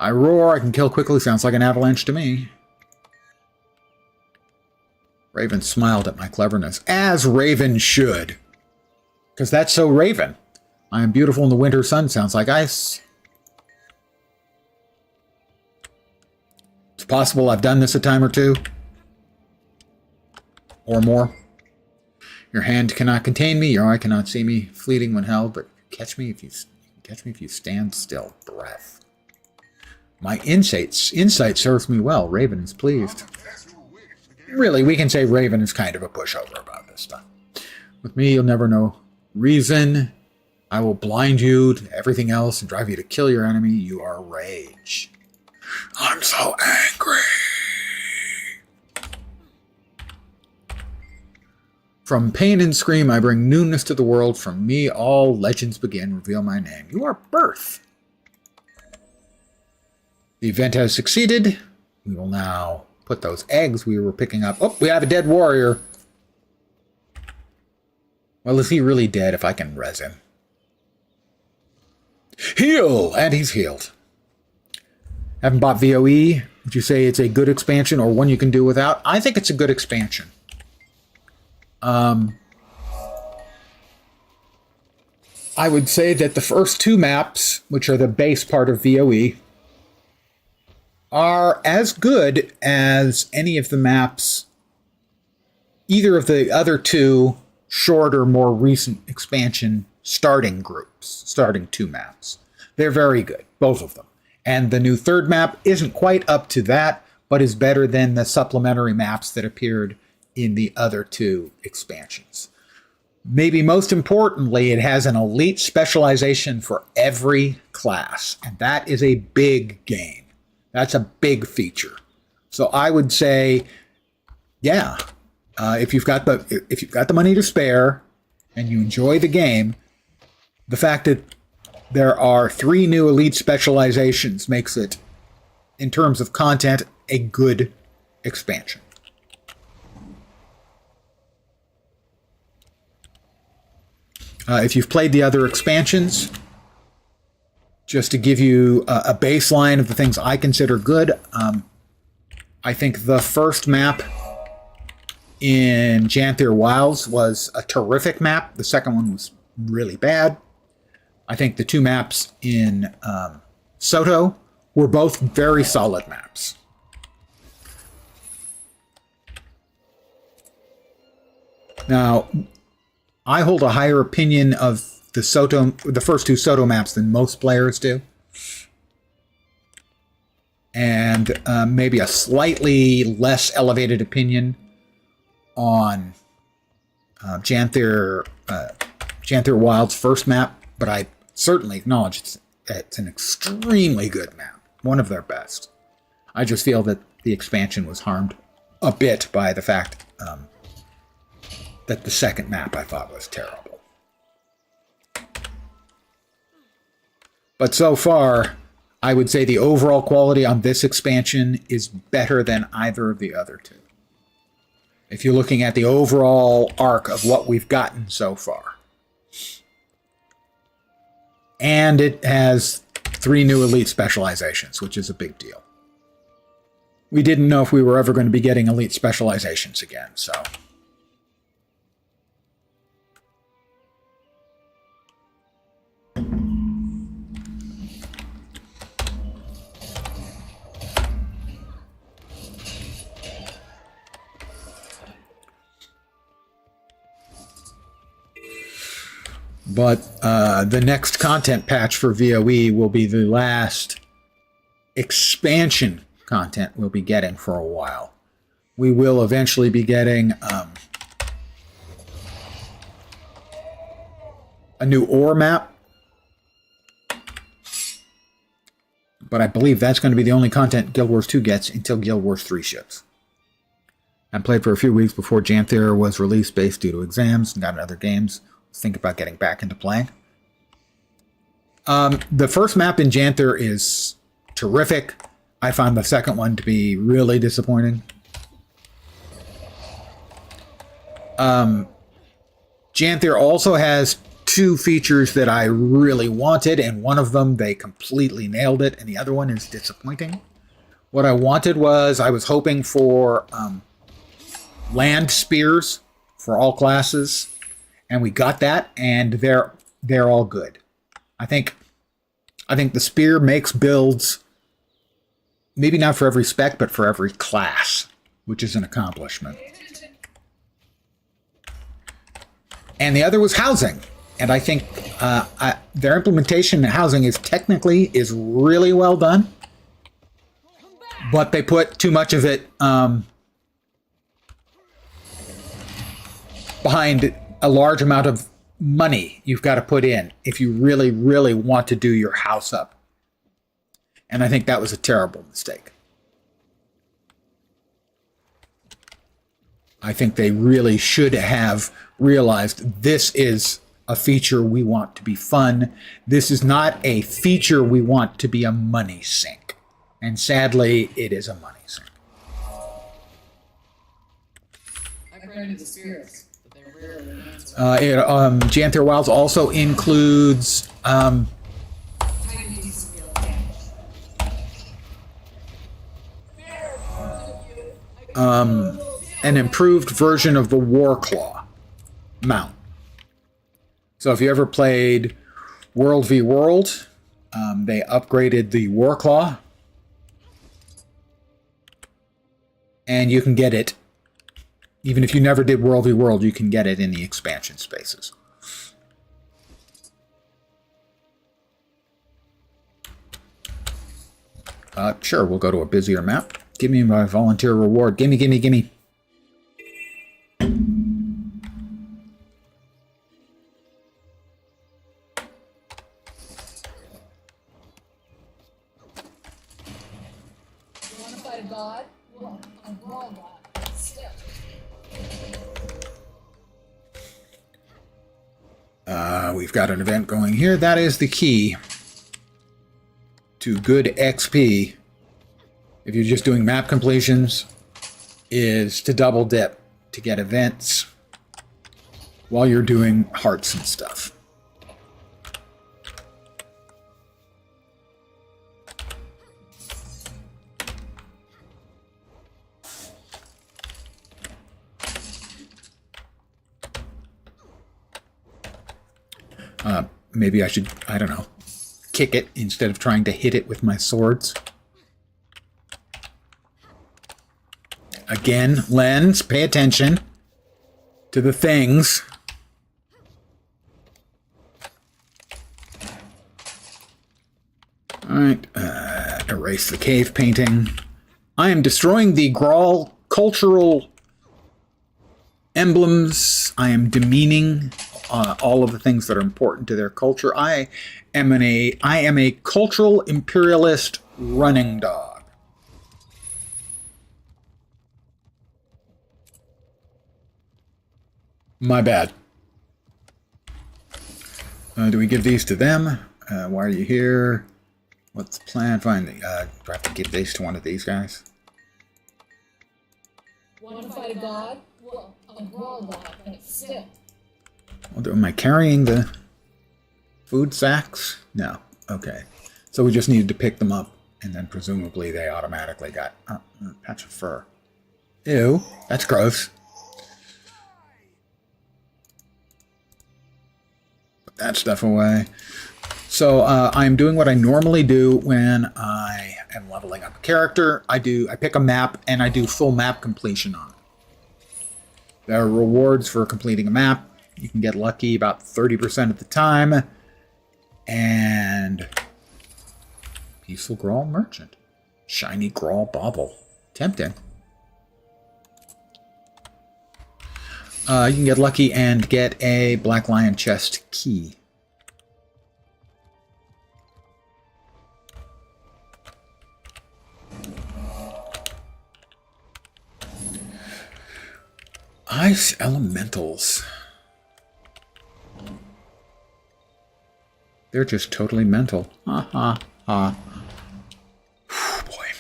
I roar, I can kill quickly. Sounds like an avalanche to me. Raven smiled at my cleverness, as Raven should. Because that's so Raven. I am beautiful in the winter sun, sounds like ice. It's possible I've done this a time or 2. Or more. Your hand cannot contain me, your eye cannot see me, fleeting when held, but catch me if you stand still. Breath. My insight serves me well. Raven is pleased. Really, we can say Raven is kind of a pushover about this stuff. With me, you'll never know reason. I will blind you to everything else and drive you to kill your enemy. You are rage. I'm so angry. From pain and scream, I bring newness to the world. From me, all legends begin. Reveal my name. You are birth. The event has succeeded. We will now put those eggs we were picking up. Oh, we have a dead warrior. Well, is he really dead if I can res him? Heal! And he's healed. Haven't bought VOE. Would you say it's a good expansion or one you can do without? I think it's a good expansion. I would say that the first 2 maps, which are the base part of VOE, are as good as any of the maps, either of the other 2 shorter, more recent expansion starting groups, starting 2 maps. They're very good, both of them. And the new 3rd map isn't quite up to that, but is better than the supplementary maps that appeared in the other 2 expansions. Maybe most importantly, it has an elite specialization for every class, and that is a big gain. That's a big feature. So I would say, yeah, if you've got the money to spare and you enjoy the game, the fact that there are 3 new elite specializations makes it, in terms of content, a good expansion. If you've played the other expansions, just to give you a baseline of the things I consider good, I think the first map in Janther Wilds was a terrific map. The second one was really bad. I think the 2 maps in Soto were both very solid maps. Now, I hold a higher opinion of the first 2 Soto maps than most players do. And maybe a slightly less elevated opinion on Janther Wild's first map, but I certainly acknowledge it's an extremely good map, one of their best. I just feel that the expansion was harmed a bit by the fact that the second map I thought was terrible. But so far, I would say the overall quality on this expansion is better than either of the other 2. If you're looking at the overall arc of what we've gotten so far. And it has 3 new elite specializations, which is a big deal. We didn't know if we were ever going to be getting elite specializations again, so... But the next content patch for VOE will be the last expansion content we'll be getting for a while. We will eventually be getting a new ore map. But I believe that's going to be the only content Guild Wars 2 gets until Guild Wars 3 ships. I played for a few weeks before Janther was released based due to exams and got other games. Think about getting back into playing. The first map in Janther is terrific. I found the second one to be really disappointing. Janther also has 2 features that I really wanted, and one of them they completely nailed it, and the other one is disappointing. What I wanted was, I was hoping for land spears for all classes. And we got that, and they're all good. I think the spear makes builds, maybe not for every spec, but for every class, which is an accomplishment. And the other was housing, and I think their implementation in housing is really well done, but they put too much of it behind a large amount of money you've got to put in if you really, really want to do your house up. And I think that was a terrible mistake. I think they really should have realized this is a feature we want to be fun. This is not a feature we want to be a money sink. And sadly, it is a money sink. I granted the spirits. Janther Wilds also includes an improved version of the Warclaw mount. So if you ever played World v World, they upgraded the Warclaw, and you can get it. Even if you never did World v World, you can get it in the expansion spaces. Sure, we'll go to a busier map. Give me my volunteer reward. Gimme, gimme, gimme. fight a god? Well, a brawl god. Still. We've got an event going here. That is the key to good XP. If you're just doing map completions, is to double dip to get events while you're doing hearts and stuff. Maybe I should, I don't know, kick it instead of trying to hit it with my swords. Again, lens, pay attention to the things. Alright, erase the cave painting. I am destroying the Grawl cultural emblems. I am demeaning all of the things that are important to their culture. I am a cultural imperialist running dog. My bad. Do we give these to them? Why are you here? What's the plan? Fine. Do I have to give these to one of these guys? Want to fight a god? Well, a brawl god, but still. Am I carrying the food sacks? No. Okay. So we just needed to pick them up, and then presumably they automatically got a patch of fur. Ew. That's gross. Put that stuff away. So I'm doing what I normally do when I am leveling up a character. I pick a map, and I do full map completion on it. There are rewards for completing a map. You can get lucky about 30% of the time. And Peaceful Grawl Merchant. Shiny Grawl Bauble. Tempting. You can get lucky and get a Black Lion chest key. Ice Elementals. They're just totally mental. Ha ha ha. Boy.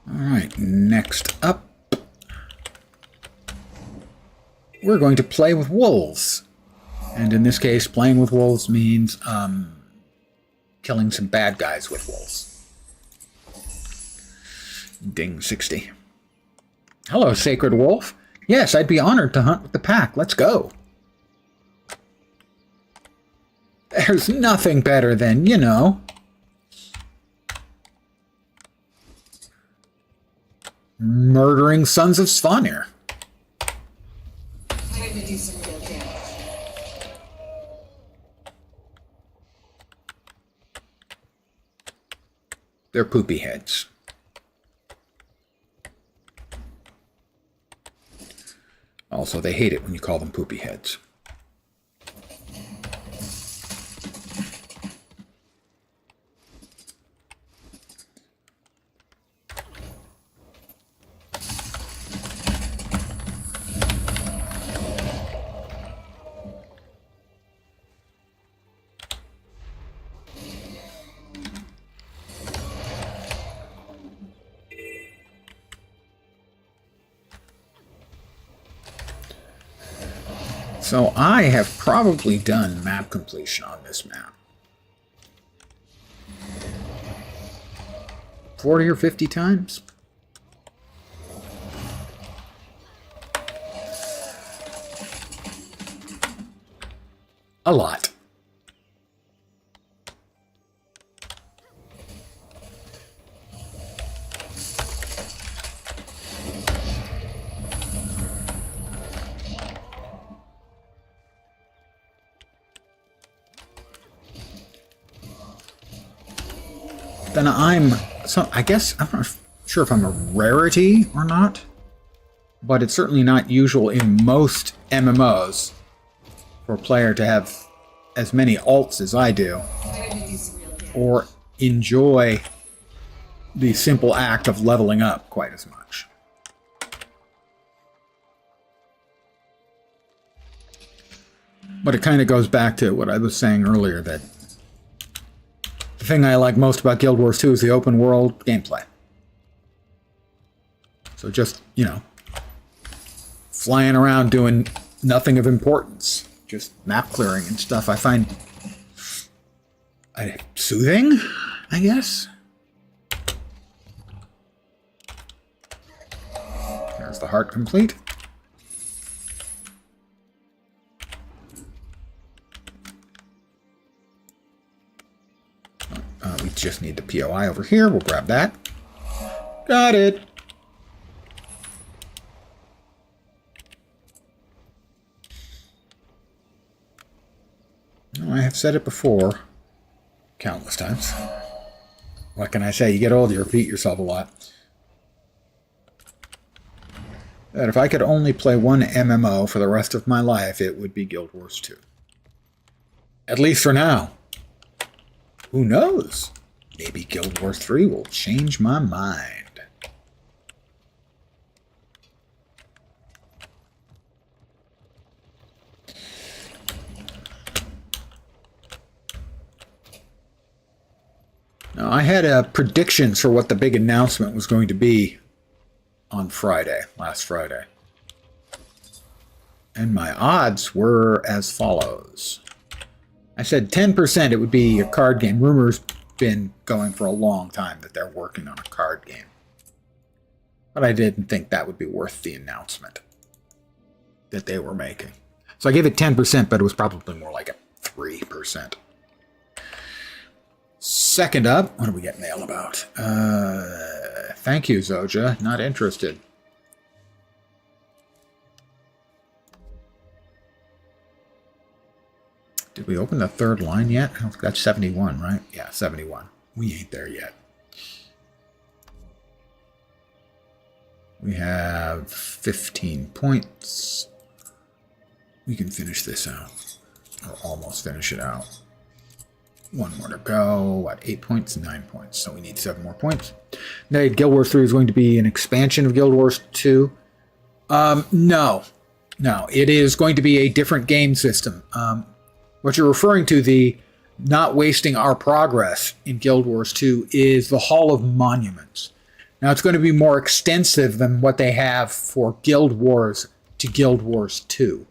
Alright, next up. We're going to play with wolves. And in this case, playing with wolves means killing some bad guys with wolves. Ding 60. Hello, Sacred Wolf. Yes, I'd be honored to hunt with the pack. Let's go. There's nothing better than, you know, murdering sons of Svanir. Time to do some real damage. They're poopy heads. Also, they hate it when you call them poopy heads. So I have probably done map completion on this map 40 or 50 times. A lot. Then I guess I'm not sure if I'm a rarity or not. but it's certainly not usual in most MMOs for a player to have as many alts as I do, or enjoy the simple act of leveling up quite as much. But it kind of goes back to what I was saying earlier, that the thing I like most about Guild Wars 2 is the open world gameplay. So just, you know, flying around doing nothing of importance, just map clearing and stuff, I find soothing, I guess. There's the heart complete. We just need the POI over here. We'll grab that. Got it. I have said it before countless times. What can I say? You get older, you repeat yourself a lot. That if I could only play one MMO for the rest of my life, it would be Guild Wars 2. At least for now. Who knows? Maybe Guild Wars 3 will change my mind. Now, I had predictions for what the big announcement was going to be on Friday, last Friday. And my odds were as follows. I said 10% it would be a card game. Rumors been going for a long time that they're working on a card game. But I didn't think that would be worth the announcement that they were making. So I gave it 10%, but it was probably more like a 3%. Second up, what do we get mail about? Thank you, Zoja. Not interested. Did we open the third line yet? That's 71, right? Yeah, 71. We ain't there yet. We have 15 points. We can finish this out. Or almost finish it out. One more to go. What, 8 points? 9 points. So we need 7 more points. Now, Guild Wars 3 is going to be an expansion of Guild Wars 2. No. No, it is going to be a different game system. What you're referring to, the not wasting our progress in Guild Wars 2, is the Hall of Monuments. Now, it's going to be more extensive than what they have for Guild Wars to Guild Wars 2,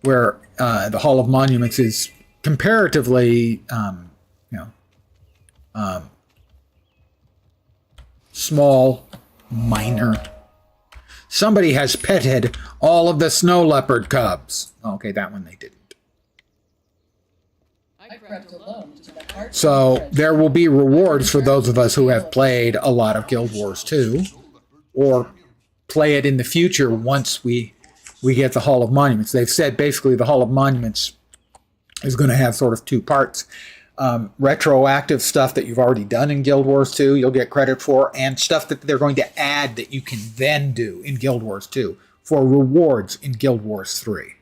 where the Hall of Monuments is comparatively, small, minor. Somebody has petted all of the snow leopard cubs. Okay, that one they didn't. So there will be rewards for those of us who have played a lot of Guild Wars 2, or play it in the future once we get the Hall of Monuments. They've said basically the Hall of Monuments is going to have sort of 2 parts. Retroactive stuff that you've already done in Guild Wars 2, you'll get credit for, and stuff that they're going to add that you can then do in Guild Wars 2 for rewards in Guild Wars 3.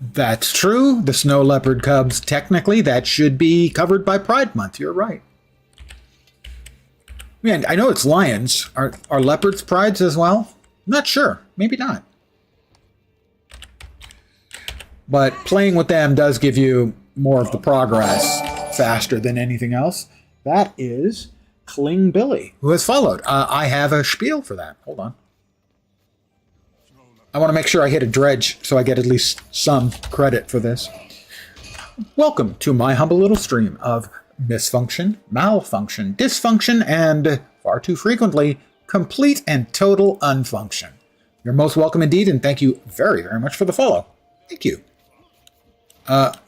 That's true. The snow leopard cubs, technically, that should be covered by Pride Month. You're right. Man, I know it's lions. Are leopards prides as well? I'm not sure. Maybe not. But playing with them does give you more of the progress faster than anything else. That is Kling Billy, who has followed. I have a spiel for that. Hold on. I want to make sure I hit a dredge so I get at least some credit for this. Welcome to my humble little stream of misfunction, malfunction, dysfunction, and, far too frequently, complete and total unfunction. You're most welcome indeed, and thank you very, very much for the follow. Thank you.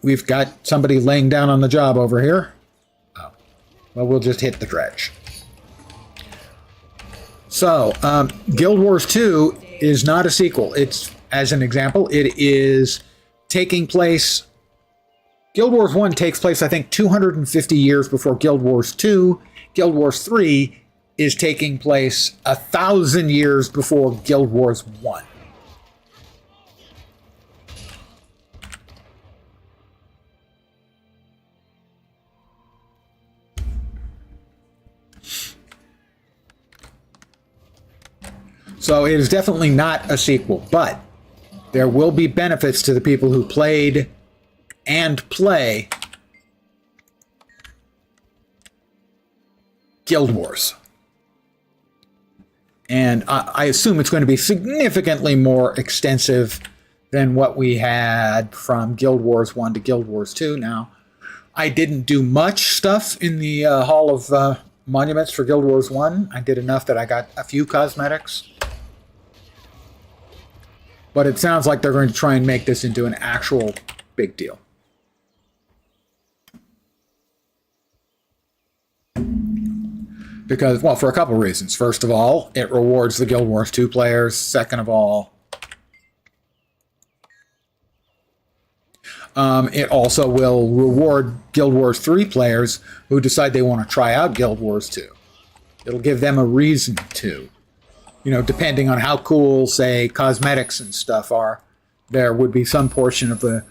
We've got somebody laying down on the job over here. Oh. Well, we'll just hit the dredge. So, Guild Wars 2 is not a sequel. It's, as an example, it is taking place... Guild Wars 1 takes place, I think, 250 years before Guild Wars 2. Guild Wars 3 is taking place 1,000 years before Guild Wars 1. So it is definitely not a sequel, but there will be benefits to the people who played and play Guild Wars. And I assume it's going to be significantly more extensive than what we had from Guild Wars 1 to Guild Wars 2. Now, I didn't do much stuff in the Hall of Monuments for Guild Wars 1. I did enough that I got a few cosmetics. But it sounds like they're going to try and make this into an actual big deal. Because, well, for a couple reasons. First of all, it rewards the Guild Wars 2 players. Second of all, it also will reward Guild Wars 3 players who decide they want to try out Guild Wars 2. It'll give them a reason to. You know, depending on how cool, say, cosmetics and stuff are, there would be some portion of the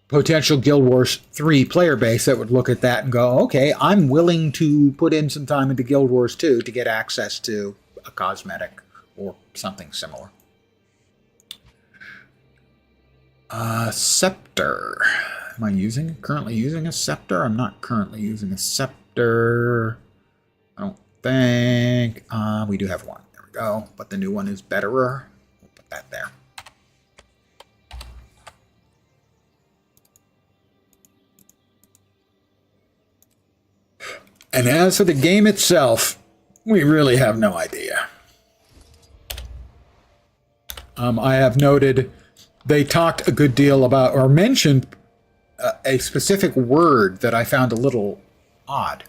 potential Guild Wars 3 player base that would look at that and go, okay, I'm willing to put in some time into Guild Wars 2 to get access to a cosmetic or something similar. Scepter. Am I currently using a scepter? I'm not currently using a scepter. I don't think. We do have one. There we go. But the new one is betterer. We'll put that there. And as for the game itself, we really have no idea. I have noted they talked a good deal about, or mentioned a specific word that I found a little odd,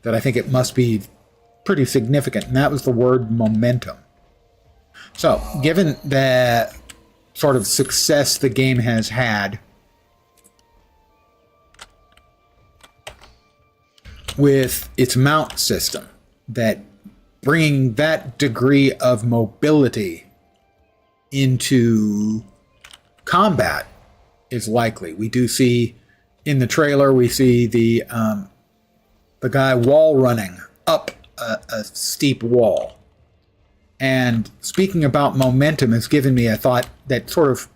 that I think it must be pretty significant, and that was the word momentum. So, given the sort of success the game has had with its mount system, that bringing that degree of mobility into combat is likely. We do see in the trailer, we see the guy wall running up a steep wall. And speaking about momentum has given me a thought that sort of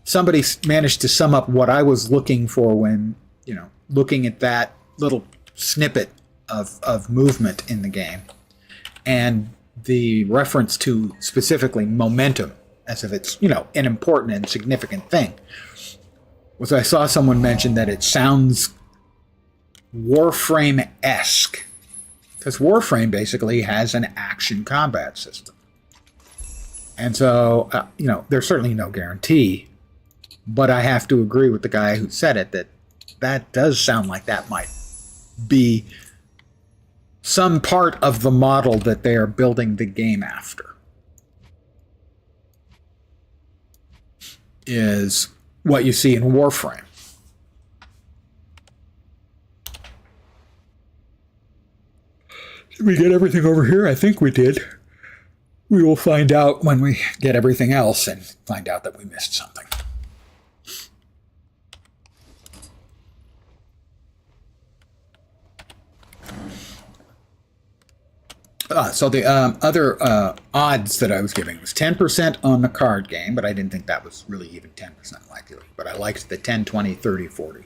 somebody managed to sum up what I was looking for when, you know, looking at that little snippet of movement in the game. And the reference to specifically momentum, as if it's, you know, an important and significant thing, was I saw someone mention that it sounds Warframe-esque. Because Warframe basically has an action combat system. And so, you know, there's certainly no guarantee, but I have to agree with the guy who said it, that that does sound like that might be some part of the model that they are building the game after. Is what you see in Warframe. Did we get everything over here? I think we did. We will find out when we get everything else and find out that we missed something. So the other odds that I was giving was 10% on the card game, but I didn't think that was really even 10% likely. But I liked the 10, 20, 30, 40.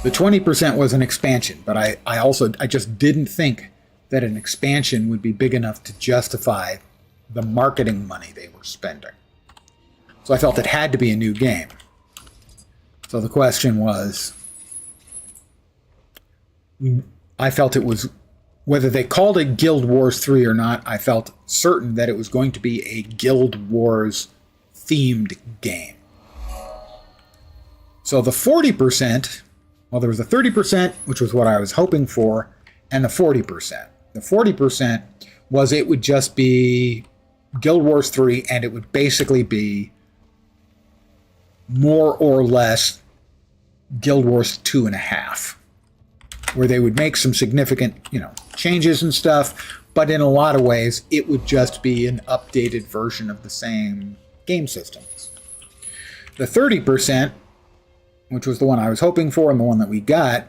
The 20% was an expansion, but I just didn't think that an expansion would be big enough to justify the marketing money they were spending. So I felt it had to be a new game. So the question was, I felt it was, whether they called it Guild Wars 3 or not, I felt certain that it was going to be a Guild Wars themed game. So the 40%, well, there was a 30%, which was what I was hoping for, and the 40%. The 40% was it would just be Guild Wars 3, and it would basically be more or less Guild Wars 2.5. where they would make some significant, changes and stuff, but in a lot of ways, it would just be an updated version of the same game systems. The 30%, which was the one I was hoping for and the one that we got,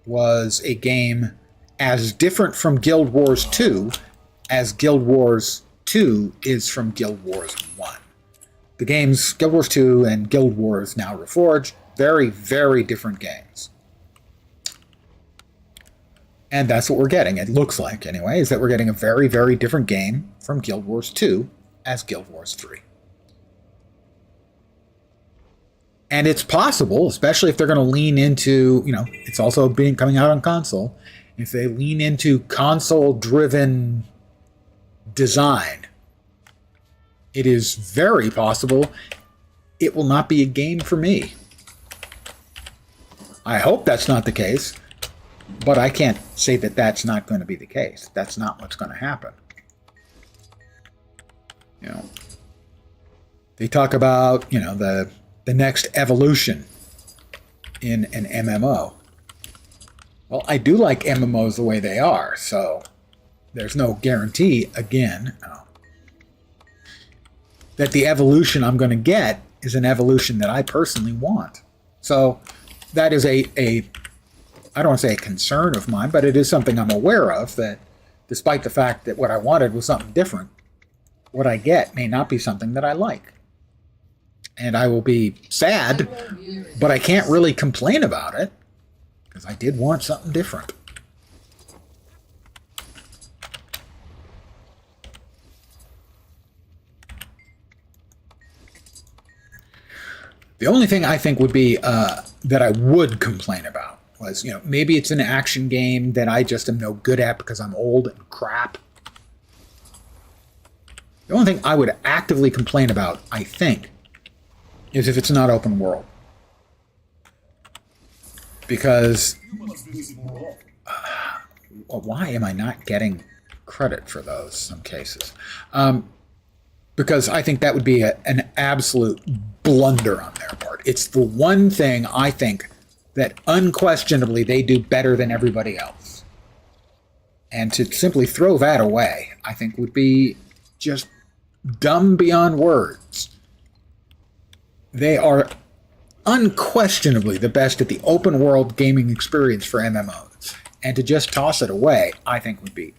was a game as different from Guild Wars 2 as Guild Wars 2 is from Guild Wars 1. The games Guild Wars 2 and Guild Wars Now Reforged, very, very different games. And that's what we're getting, it looks like anyway, is that we're getting a very, very different game from Guild Wars 2 as Guild Wars 3. And it's possible, especially if they're going to lean into, it's also coming out on console. If they lean into console-driven design, it is very possible it will not be a game for me. I hope that's not the case, but I can't say that that's not going to be the case. That's not what's going to happen. They talk about, the next evolution in an MMO. Well, I do like MMOs the way they are, so there's no guarantee, again, that the evolution I'm going to get is an evolution that I personally want. So that is I don't want to say a concern of mine, but it is something I'm aware of, that despite the fact that what I wanted was something different, what I get may not be something that I like. And I will be sad, but I can't really complain about it, because I did want something different. The only thing I think would be that I would complain about was, maybe it's an action game that I just am no good at because I'm old and crap. The only thing I would actively complain about, I think, is if it's not open world. Because why am I not getting credit for those some cases? Because I think that would be an absolute blunder on their part. It's the one thing I think that unquestionably they do better than everybody else. And to simply throw that away, I think would be just dumb beyond words. They are unquestionably the best at the open world gaming experience for MMOs. And to just toss it away, I think would be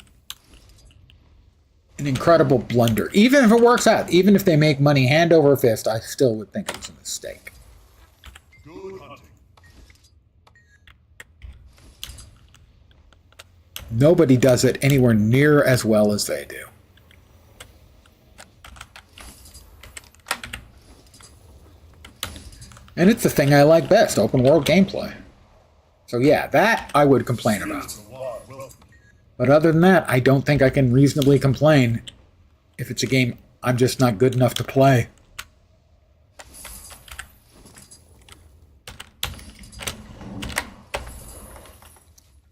an incredible blunder. Even if it works out, even if they make money hand over fist, I still would think it was a mistake. Good hunting. Nobody does it anywhere near as well as they do. And it's the thing I like best, open world gameplay. So yeah, that I would complain about. But other than that, I don't think I can reasonably complain if it's a game I'm just not good enough to play.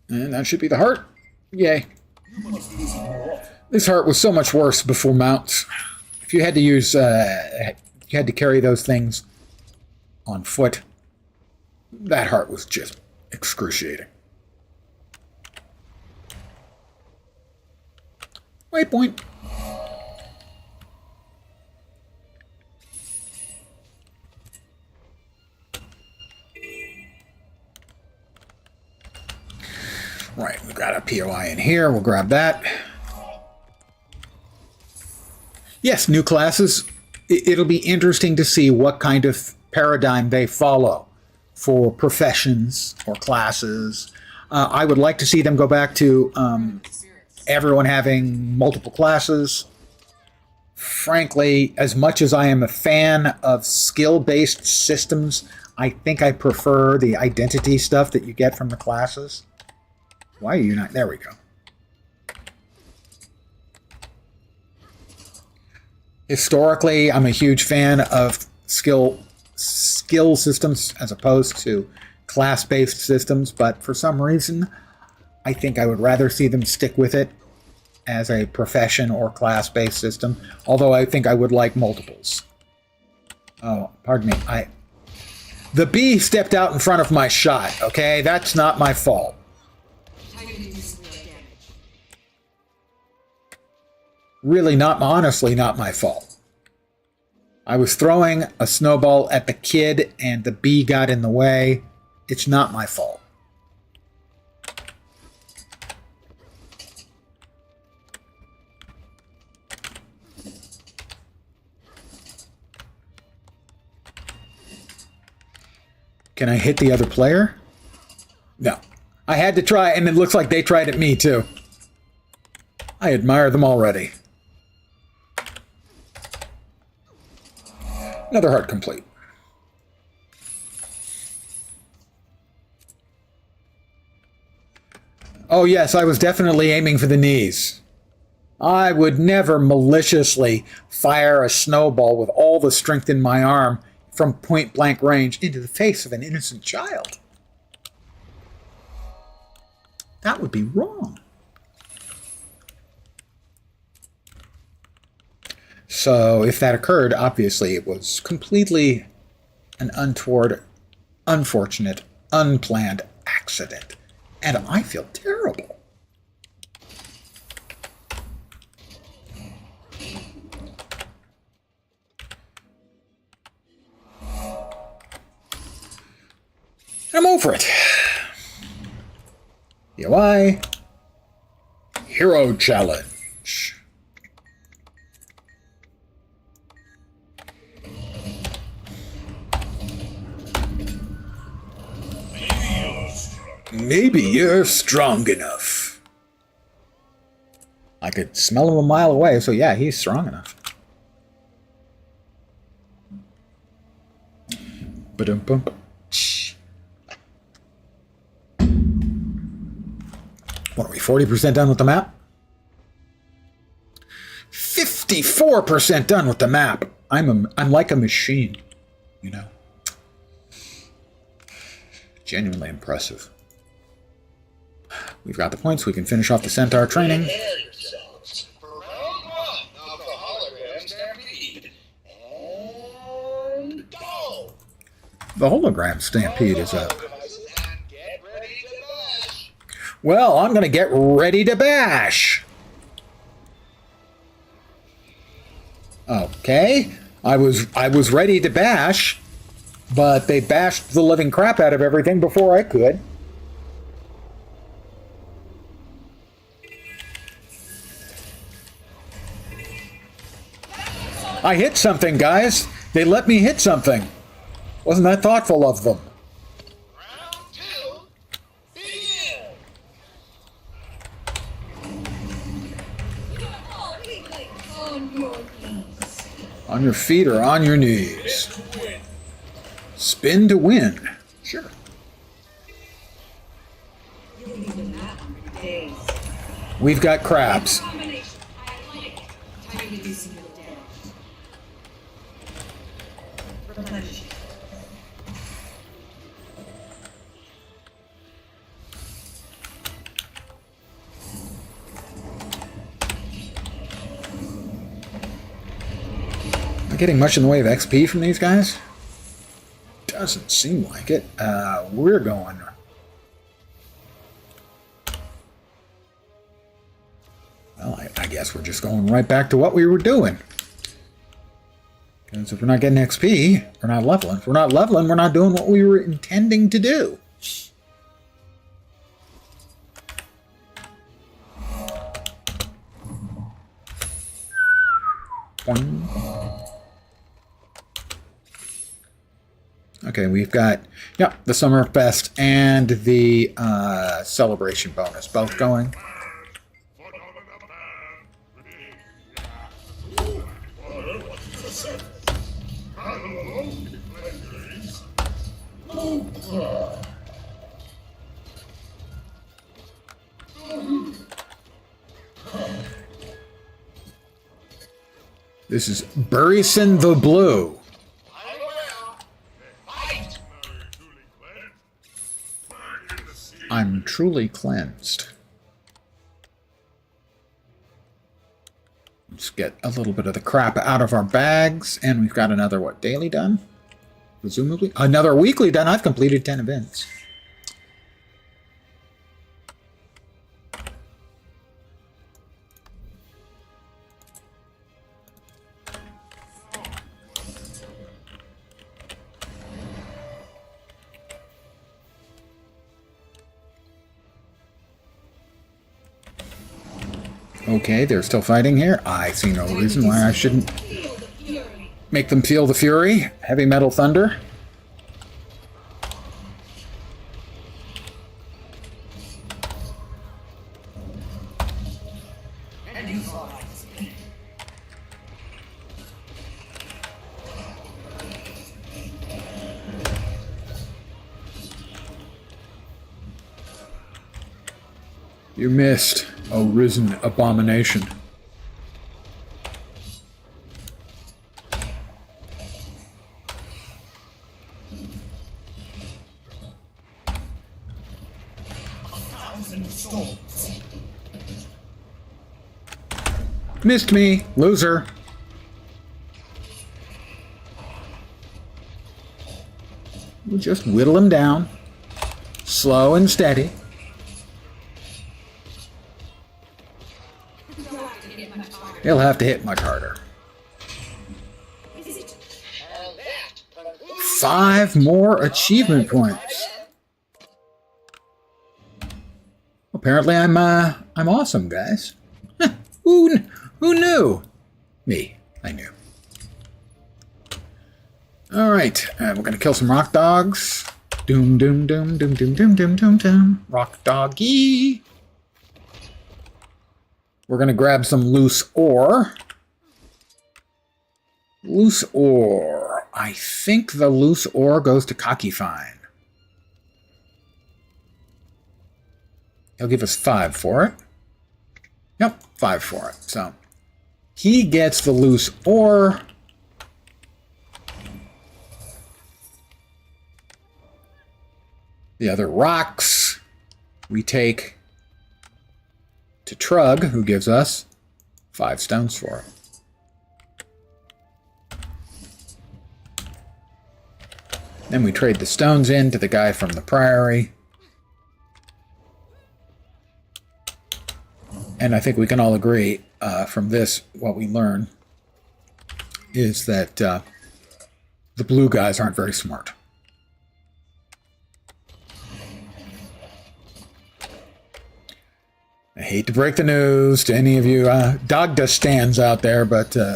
And that should be the heart. Yay. This heart was so much worse before mounts. If you had to use, you had to carry those things on foot, that heart was just excruciating. Waypoint. Right, we got a POI in here. We'll grab that. Yes, new classes. It'll be interesting to see what kind of paradigm they follow for professions or classes. I would like to see them go back to everyone having multiple classes. Frankly, as much as I am a fan of skill-based systems, I think I prefer the identity stuff that you get from the classes. Why are you not? There we go. Historically, I'm a huge fan of skill systems as opposed to class-based systems, but for some reason, I think I would rather see them stick with it as a profession or class-based system, although I think I would like multiples. Oh, pardon me. The bee stepped out in front of my shot, okay? That's not my fault. really not, honestly, not my fault. I was throwing a snowball at the kid and the bee got in the way. It's not my fault. Can I hit the other player? No. I had to try, and it looks like they tried at me, too. I admire them already. Another heart complete. Oh, yes, I was definitely aiming for the knees. I would never maliciously fire a snowball with all the strength in my arm from point-blank range into the face of an innocent child. That would be wrong. So if that occurred, obviously it was completely an untoward, unfortunate, unplanned accident. And I feel terrible. I'm over it. UI Hero Challenge. Maybe you're strong enough. I could smell him a mile away, so yeah, he's strong enough. Ba-dum-bum. What are we, 40% done with the map? 54% done with the map. I'm like a machine, you know. Genuinely impressive. We've got the points. We can finish off the Centaur training. Prepare yourselves for round one of the hologram stampede. And go! The hologram stampede is up. And get ready to bash. Well, I'm going to get ready to bash. Okay. I was ready to bash, but they bashed the living crap out of everything before I could. I hit something, guys. They let me hit something. Wasn't that thoughtful of them? Round two, begin! On your knees. On your feet or on your knees. Spin to win. Sure. You'll need a map for days. We've got crabs. Combination. I like it. Time to do some good damage. Replenish. Am I getting much in the way of XP from these guys? Doesn't seem like it. We're going. Well, I guess we're just going right back to what we were doing. Because if we're not getting XP, we're not leveling. If we're not leveling, we're not doing what we were intending to do. Okay, we've got, yeah, the Summer Fest and the Celebration bonus both going. This is Burrison the Blue. I'm truly cleansed. Let's get a little bit of the crap out of our bags. And we've got another, what, daily done? Presumably. Another weekly done. I've completed 10 events. Okay, they're still fighting here. I see no reason why I shouldn't Feel the fury. make them feel the fury. Heavy metal thunder. You missed, O risen abomination. Missed me, loser. We'll just whittle him down, slow and steady. He'll have to hit much harder. Is it? 5 more achievement points. Apparently, I'm awesome, guys. Huh, who knew? Me, I knew. All right, we're gonna kill some rock dogs. Doom, doom, doom, doom, doom, doom, doom, doom, doom. Rock doggy. We're going to grab some loose ore. Loose ore. I think the loose ore goes to Cockifine. He'll give us 5 for it. Yep, 5 for it. So he gets the loose ore. The other rocks we take to Trug, who gives us 5 stones for it. Then we trade the stones in to the guy from the Priory. And I think we can all agree from this, what we learn is that the blue guys aren't very smart. I hate to break the news to any of you Dogda stands out there, but yeah,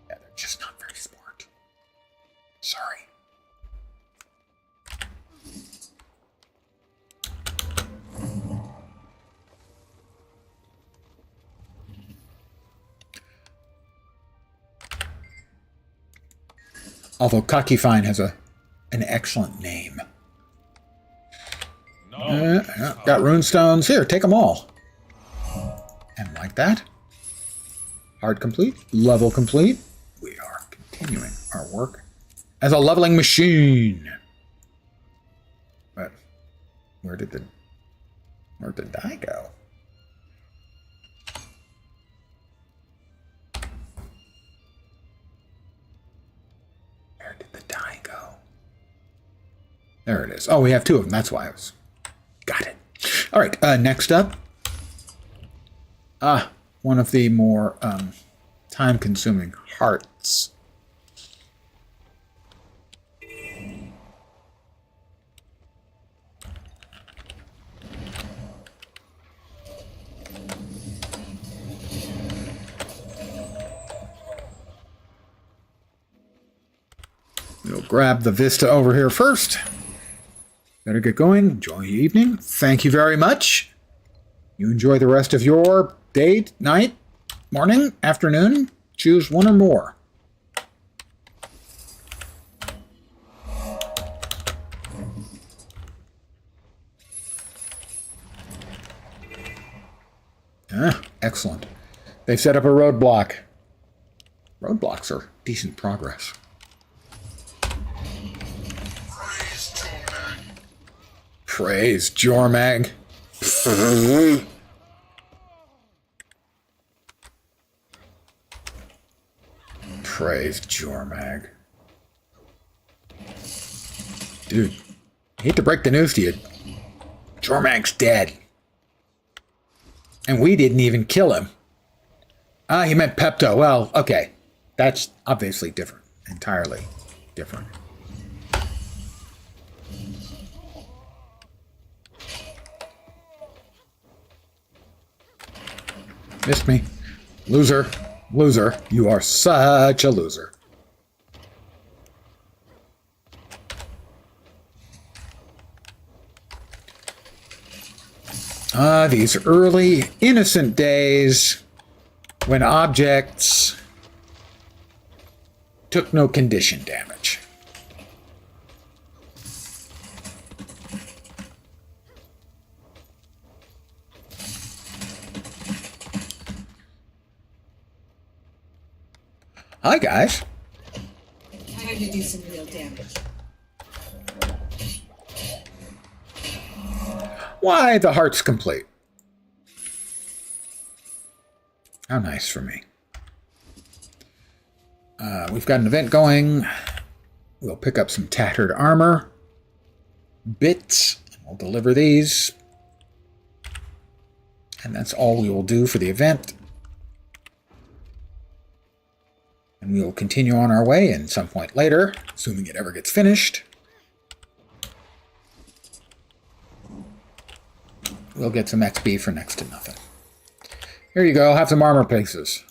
they're just not very smart. Sorry. Although Cockifine has an excellent name. Got runestones. Here, take them all. And like that, hard complete, level complete. We are continuing our work as a leveling machine. But where did the die go? Where did the die go? There it is. Oh, we have 2 of them. That's why I was... Got it. All right, next up. One of the more time-consuming hearts. We'll grab the Vista over here first. Better get going. Enjoy your evening. Thank you very much. You enjoy the rest of your day, night, morning, afternoon. Choose one or more. Excellent. They've set up a roadblock. Roadblocks are decent progress. Praise Jormag. Praise Jormag. Dude, I hate to break the news to you. Jormag's dead. And we didn't even kill him. He meant Pepto. Well, okay. That's obviously different. Entirely different. Missed me. Loser. Loser. You are such a loser. These early, innocent days when objects took no condition damage. Hi, guys. Time to do some real damage. Why, the heart's complete. How nice for me. We've got an event going. We'll pick up some tattered armor. Bits. We'll deliver these. And that's all we will do for the event. And we will continue on our way at some point later, assuming it ever gets finished. We'll get some XP for next to nothing. Here you go, have some armor pieces.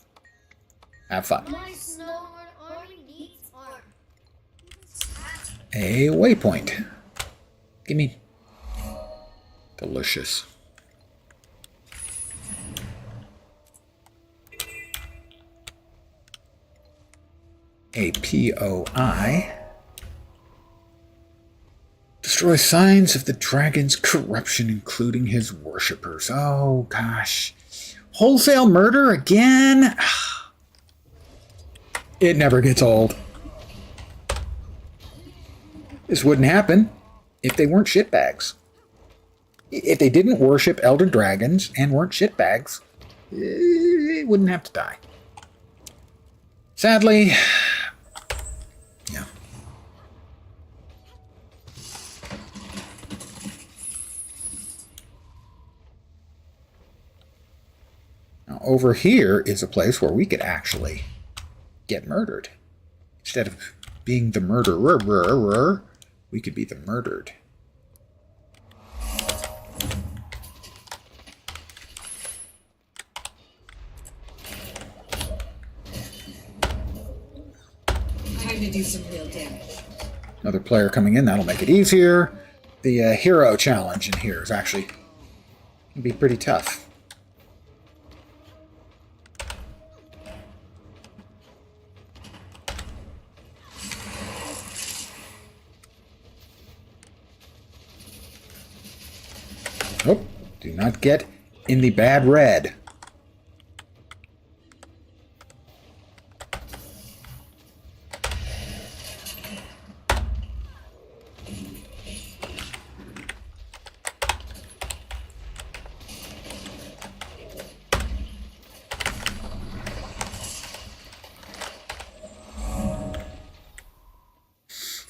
Have fun. My snowboard army needs armor. A waypoint. Gimme. Delicious. A POI. Destroy signs of the dragon's corruption, including his worshippers. Oh, gosh. Wholesale murder again? It never gets old. This wouldn't happen if they weren't shitbags. If they didn't worship elder dragons and weren't shitbags, it wouldn't have to die. Sadly, yeah. Now, over here is a place where we could actually get murdered. Instead of being the murderer, we could be the murdered. Time to do some real damage. Another player coming in, that'll make it easier. The hero challenge in here is actually can be pretty tough. Oh, do not get in the bad red.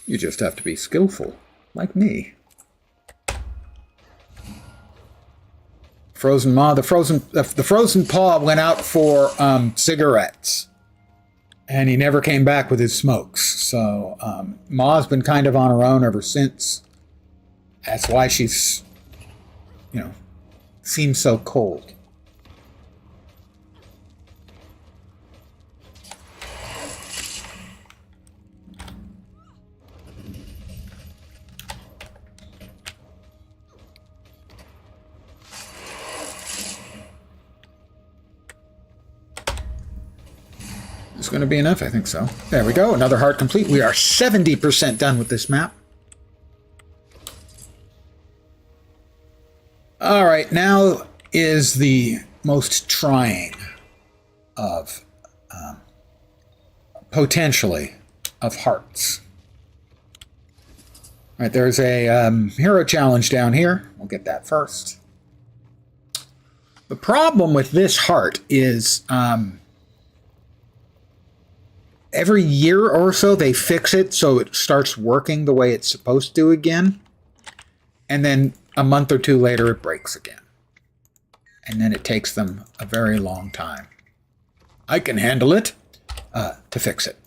You just have to be skillful, like me. Frozen Ma, the frozen paw went out for cigarettes, and he never came back with his smokes. So Ma's been kind of on her own ever since. That's why she's, seems so cold. It's going to be enough, I think so. There we go, another heart complete. We are 70% done with this map. All right, now is the most trying of, potentially, of hearts. All right, there's a hero challenge down here. We'll get that first. The problem with this heart is... every year or so, they fix it so it starts working the way it's supposed to again. And then a month or two later, it breaks again. And then it takes them a very long time. I can handle it to fix it.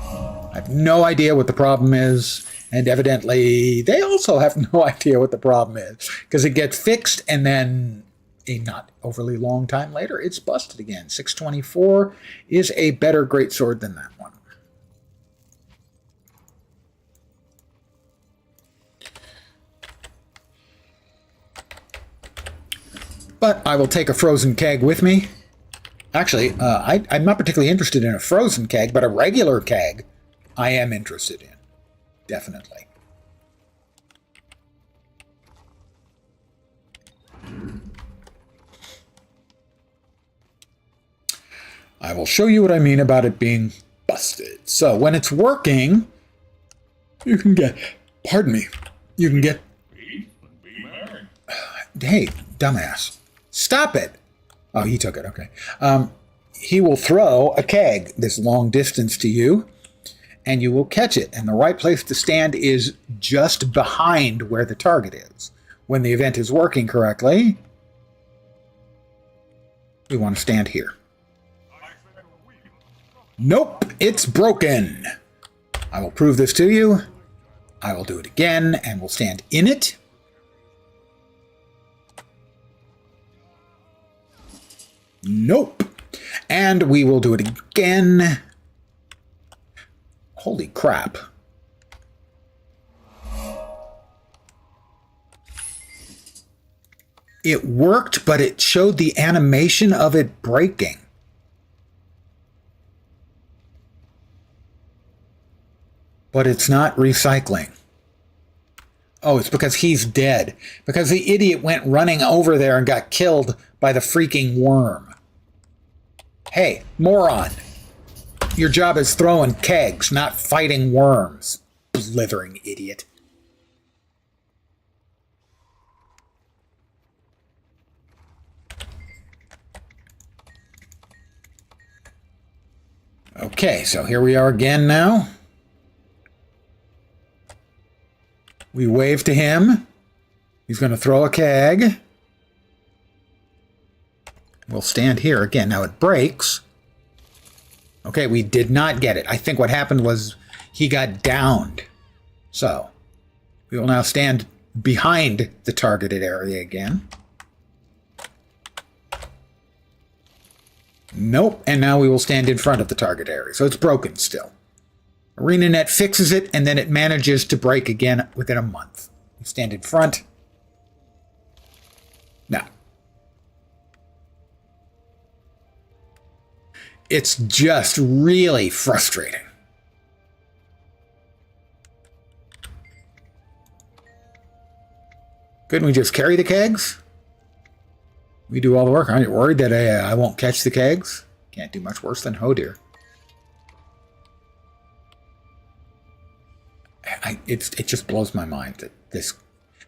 I have no idea what the problem is. And evidently, they also have no idea what the problem is. Because it gets fixed and then a not overly long time later, it's busted again. 624 is a better greatsword than that one. But I will take a frozen keg with me. Actually, I'm not particularly interested in a frozen keg, but a regular keg I am interested in. Definitely. I will show you what I mean about it being busted. So when it's working, you can get, pardon me, you can get, hey, dumbass, stop it. Oh, he took it, okay. He will throw a keg this long distance to you, and you will catch it. And the right place to stand is just behind where the target is. When the event is working correctly, we want to stand here. Nope, it's broken. I will prove this to you. I will do it again, and we'll stand in it. Nope. And we will do it again. Holy crap. It worked, but it showed the animation of it breaking. But it's not recycling. Oh, it's because he's dead. Because the idiot went running over there and got killed by the freaking worm. Hey, moron. Your job is throwing kegs, not fighting worms. Blithering idiot. Okay, so here we are again now. We wave to him. He's going to throw a keg. We'll stand here again. Now it breaks. Okay, we did not get it. I think what happened was he got downed. So we will now stand behind the targeted area again. Nope. And now we will stand in front of the target area. So it's broken still. ArenaNet fixes it, and then it manages to break again within a month. We stand in front. Now. It's just really frustrating. Couldn't we just carry the kegs? We do all the work. Aren't you worried that I won't catch the kegs? Can't do much worse than oh dear. It just blows my mind that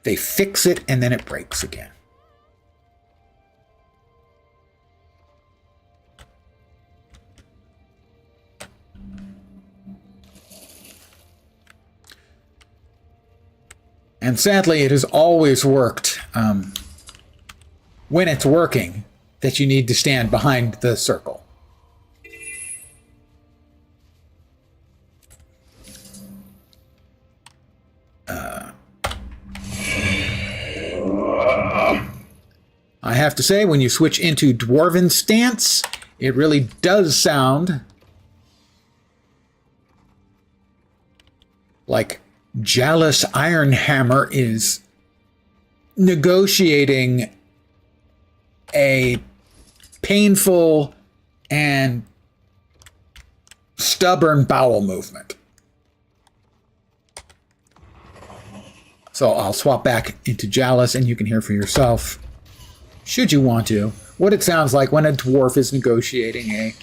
they fix it and then it breaks again. And sadly, it has always worked when it's working that you need to stand behind the circle. I have to say, when you switch into Dwarven stance, it really does sound like Jalus Ironhammer is negotiating a painful and stubborn bowel movement. So I'll swap back into Jalus, and you can hear for yourself, should you want to, what it sounds like when a dwarf is negotiating a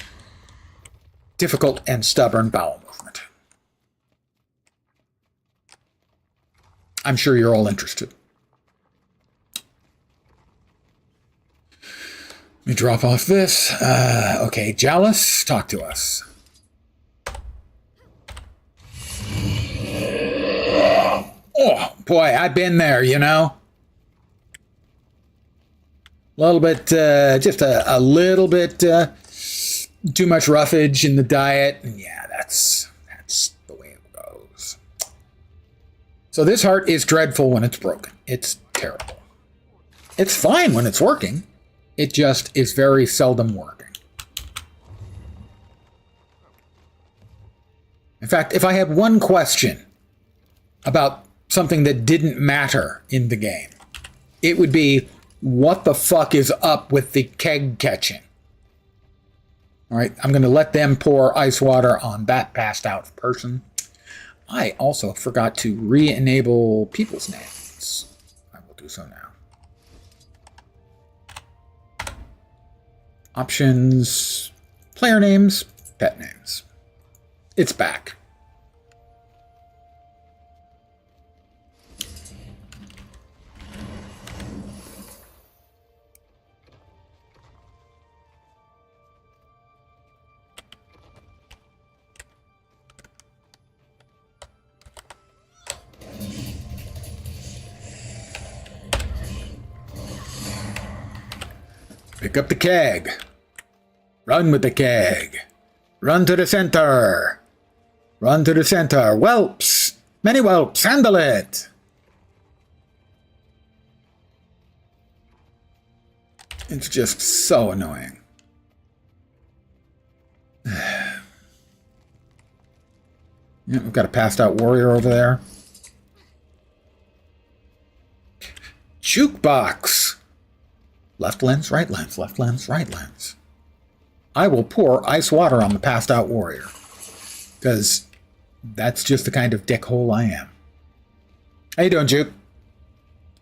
difficult and stubborn bowel movement. I'm sure you're all interested. Let me drop off this. Okay, Jalus, talk to us. Oh, boy, I've been there, you know. A little bit, just a little bit too much roughage in the diet. And yeah, that's the way it goes. So this heart is dreadful when it's broken. It's terrible. It's fine when it's working. It just is very seldom working. In fact, if I had one question about something that didn't matter in the game, it would be, what the fuck is up with the keg catching? All right, I'm going to let them pour ice water on that passed out person. I also forgot to re-enable people's names. I will do so now. Options, player names, pet names. It's back. Pick up the keg. Run with the keg. Run to the center. Run to the center. Whelps. Many whelps. Handle it. It's just so annoying. Yeah, we've got a passed out warrior over there. Jukebox. Left lens, right lens, left lens, right lens. I will pour ice water on the passed out warrior. Because that's just the kind of dickhole I am. How you doing, Juke?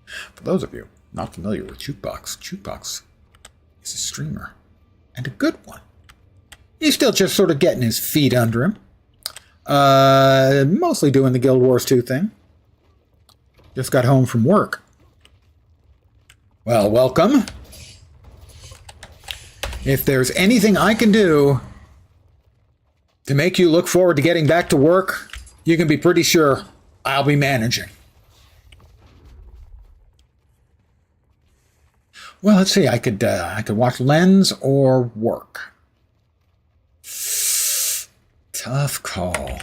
For those of you not familiar with Jukebox, Jukebox is a streamer. And a good one. He's still just sort of getting his feet under him. Mostly doing the Guild Wars 2 thing. Just got home from work. Well, welcome. If there's anything I can do to make you look forward to getting back to work, you can be pretty sure I'll be managing. Well, let's see. I could watch Lens or work. Tough call.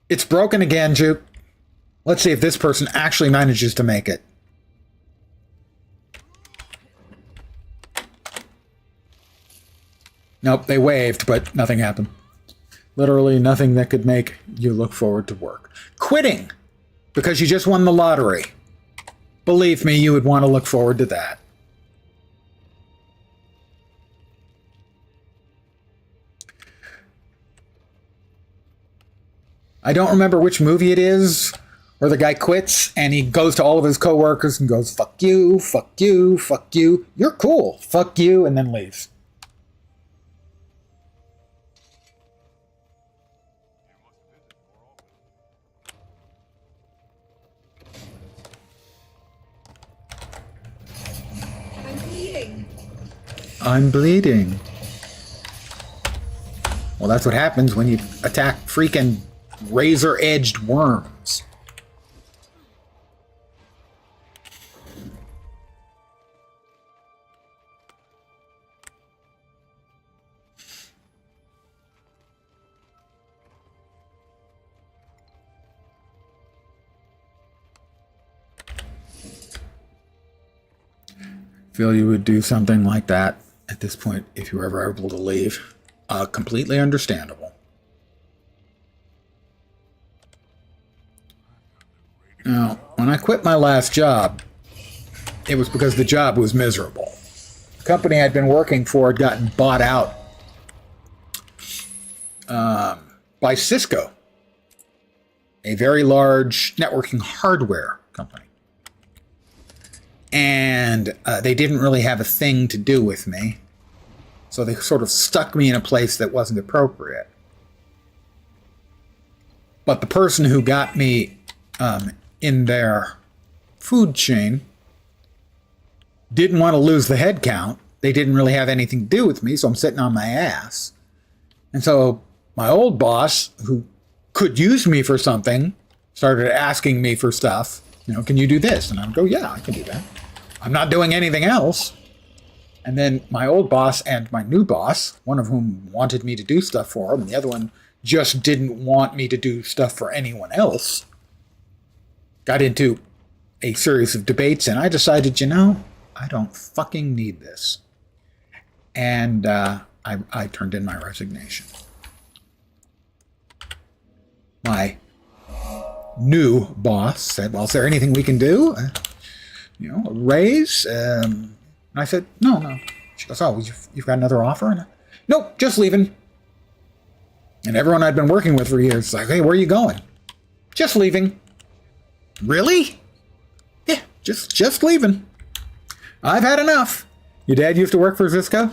It's broken again, Juke. Let's see if this person actually manages to make it. Nope, they waved, but nothing happened. Literally nothing that could make you look forward to work. Quitting because you just won the lottery. Believe me, you would want to look forward to that. I don't remember which movie it is where the guy quits and he goes to all of his coworkers and goes, fuck you, fuck you, fuck you. You're cool. Fuck you, and then leaves. I'm bleeding. Well, that's what happens when you attack freaking razor-edged worms. Feel you would do something like that at this point if you were ever able to leave. Completely understandable. Now, when I quit my last job, it was because the job was miserable. The company I'd been working for had gotten bought out by Cisco, a very large networking hardware company. And they didn't really have a thing to do with me. So they sort of stuck me in a place that wasn't appropriate. But the person who got me in their food chain didn't want to lose the head count. They didn't really have anything to do with me, so I'm sitting on my ass. And so my old boss, who could use me for something, started asking me for stuff. You know, can you do this? And I would go, yeah, I can do that. I'm not doing anything else. And then my old boss and my new boss, one of whom wanted me to do stuff for him, and the other one just didn't want me to do stuff for anyone else, got into a series of debates, and I decided, I don't fucking need this. And I turned in my resignation. My new boss said, well, is there anything we can do? A raise? And I said, no. She goes, oh, you've got another offer? And nope, just leaving. And everyone I'd been working with for years is like, hey, where are you going? Just leaving. Really? Yeah, just leaving. I've had enough. Your dad used to work for Cisco?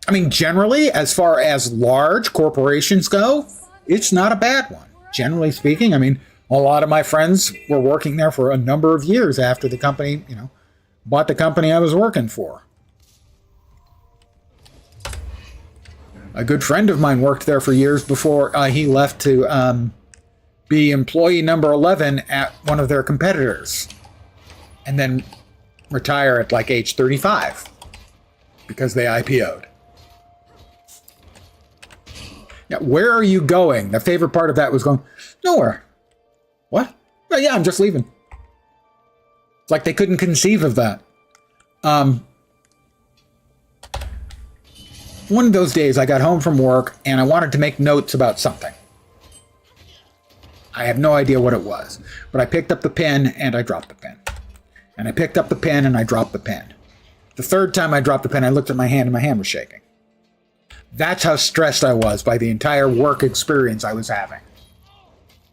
I mean, generally, as far as large corporations go, it's not a bad one. Generally speaking, I mean, a lot of my friends were working there for a number of years after the company, bought the company I was working for. A good friend of mine worked there for years before he left to be employee number 11 at one of their competitors, and then retire at like age 35 because they IPO'd. Now, where are you going? The favorite part of that was going, nowhere. What? Oh, yeah, I'm just leaving. It's like they couldn't conceive of that. One of those days I got home from work and I wanted to make notes about something. I have no idea what it was, but I picked up the pen and I dropped the pen. And I picked up the pen and I dropped the pen. The third time I dropped the pen, I looked at my hand and my hand was shaking. That's how stressed I was by the entire work experience I was having.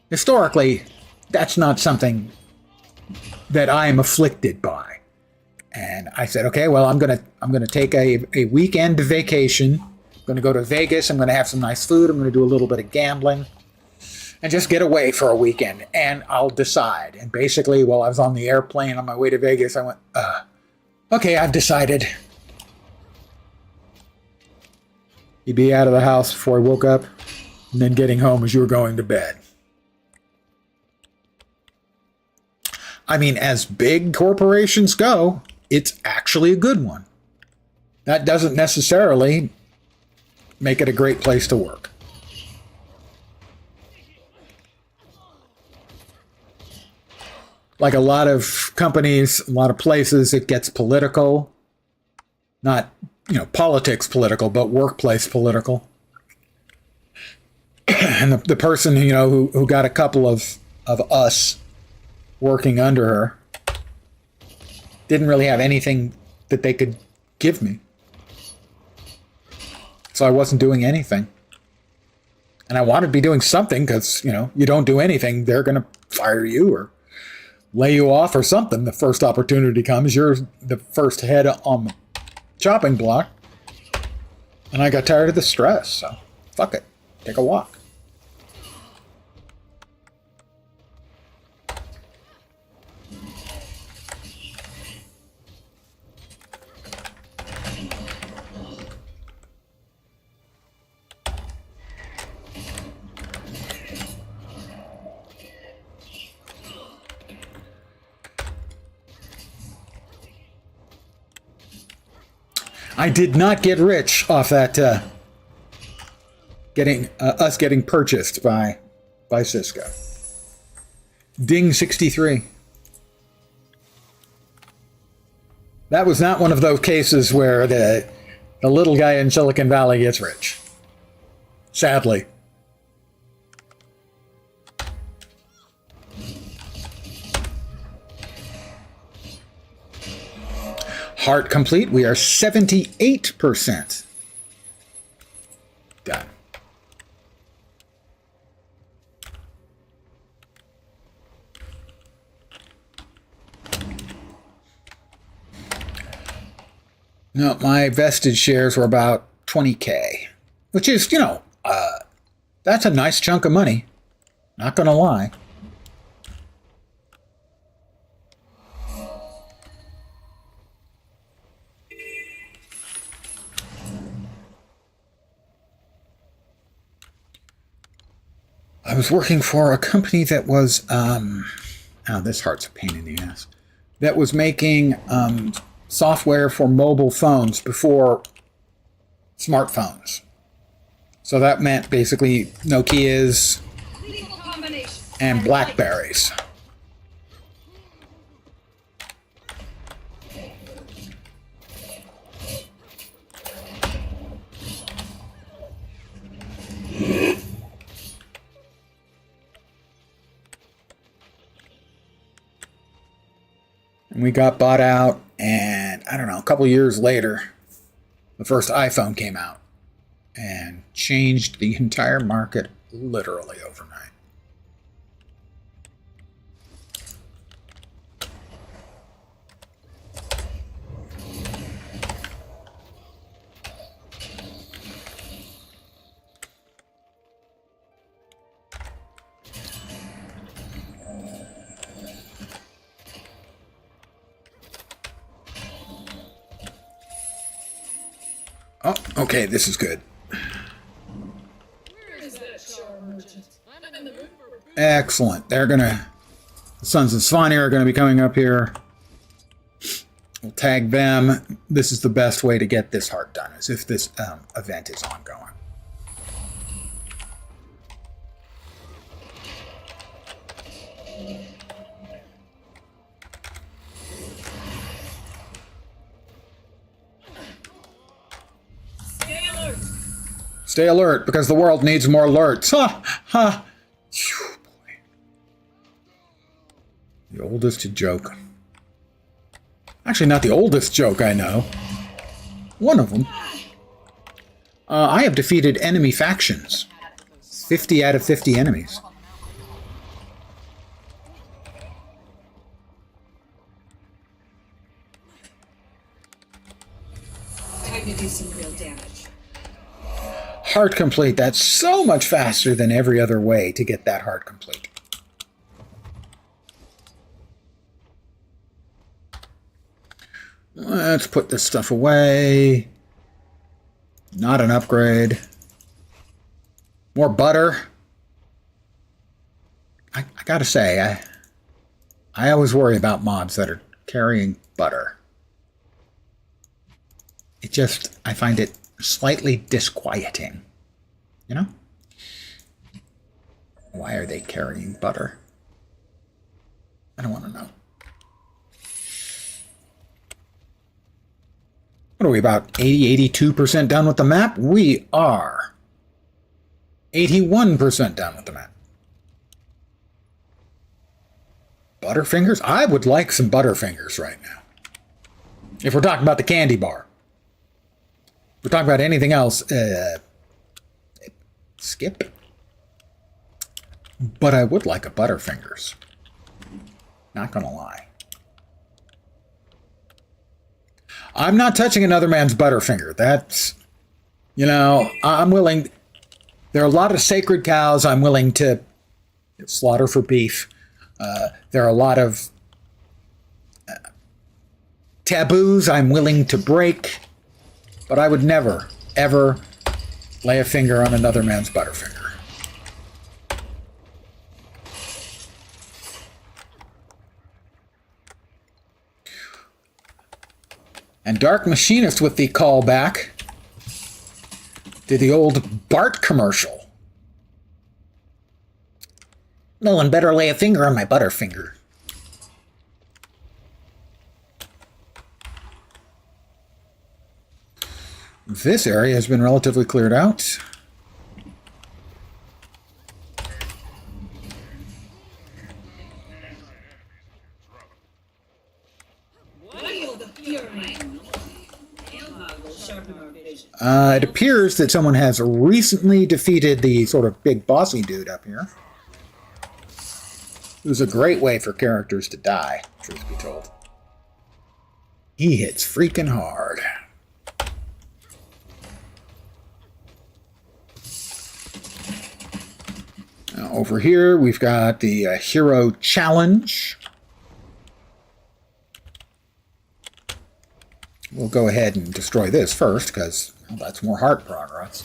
Historically, that's not something that I am afflicted by. And I said, okay, well, I'm gonna take a weekend vacation. I'm gonna go to Vegas. I'm gonna have some nice food. I'm gonna do a little bit of gambling, and just get away for a weekend. And I'll decide. And basically, while I was on the airplane on my way to Vegas, I went, okay, I've decided. You'd be out of the house before I woke up, and then getting home as you were going to bed. I mean, as big corporations go, it's actually a good one. That doesn't necessarily make it a great place to work. Like a lot of companies, a lot of places, it gets political. Not, politics political, but workplace political. And the person, who got a couple of us working under her didn't really have anything that they could give me. So I wasn't doing anything. And I wanted to be doing something because, you don't do anything, they're going to fire you or lay you off or something. The first opportunity comes, you're the first head on the chopping block. And I got tired of the stress, so fuck it. Take a walk. I did not get rich off that us getting purchased by Cisco. Ding 63. That was not one of those cases where the little guy in Silicon Valley gets rich. Sadly. Heart complete. We are 78% done. No, my vested shares were about 20K, which is, that's a nice chunk of money. Not gonna lie. I was working for a company that was, this heart's a pain in the ass, that was making software for mobile phones before smartphones. So that meant basically Nokias and Blackberries. And we got bought out, and I don't know, a couple years later, the first iPhone came out and changed the entire market literally overnight. Oh, okay, this is good. Excellent. They're gonna... The Sons of Svanir are gonna be coming up here. We'll tag them. This is the best way to get this heart done, is if this event is ongoing. Stay alert, because the world needs more alerts. Ha! Ha! Phew, boy. The oldest joke. Actually, not the oldest joke I know. One of them. I have defeated enemy factions. 50 out of 50 enemies. Time to do some real damage. Heart complete. That's so much faster than every other way to get that heart complete. Let's put this stuff away. Not an upgrade. More butter. I gotta say, I always worry about mobs that are carrying butter. I find it slightly disquieting. You know? Why are they carrying butter? I don't want to know. What are we, about 82% done with the map? We are 81% done with the map. Butterfingers? I would like some Butterfingers right now. If we're talking about the candy bar. If we're talking about anything else, skip. But I would like a Butterfingers. Not gonna lie. I'm not touching another man's Butterfinger. That's, you know, I'm willing. There are a lot of sacred cows I'm willing to slaughter for beef. There are a lot of taboos I'm willing to break. But I would never, ever lay a finger on another man's Butterfinger. And Dark Machinist with the callback to the old Bart commercial. No one better lay a finger on my Butterfinger. This area has been relatively cleared out. It appears that someone has recently defeated the sort of big bossy dude up here. It was a great way for characters to die, truth be told. He hits freaking hard. Now, over here, we've got the Hero Challenge. We'll go ahead and destroy this first, because well, that's more heart progress.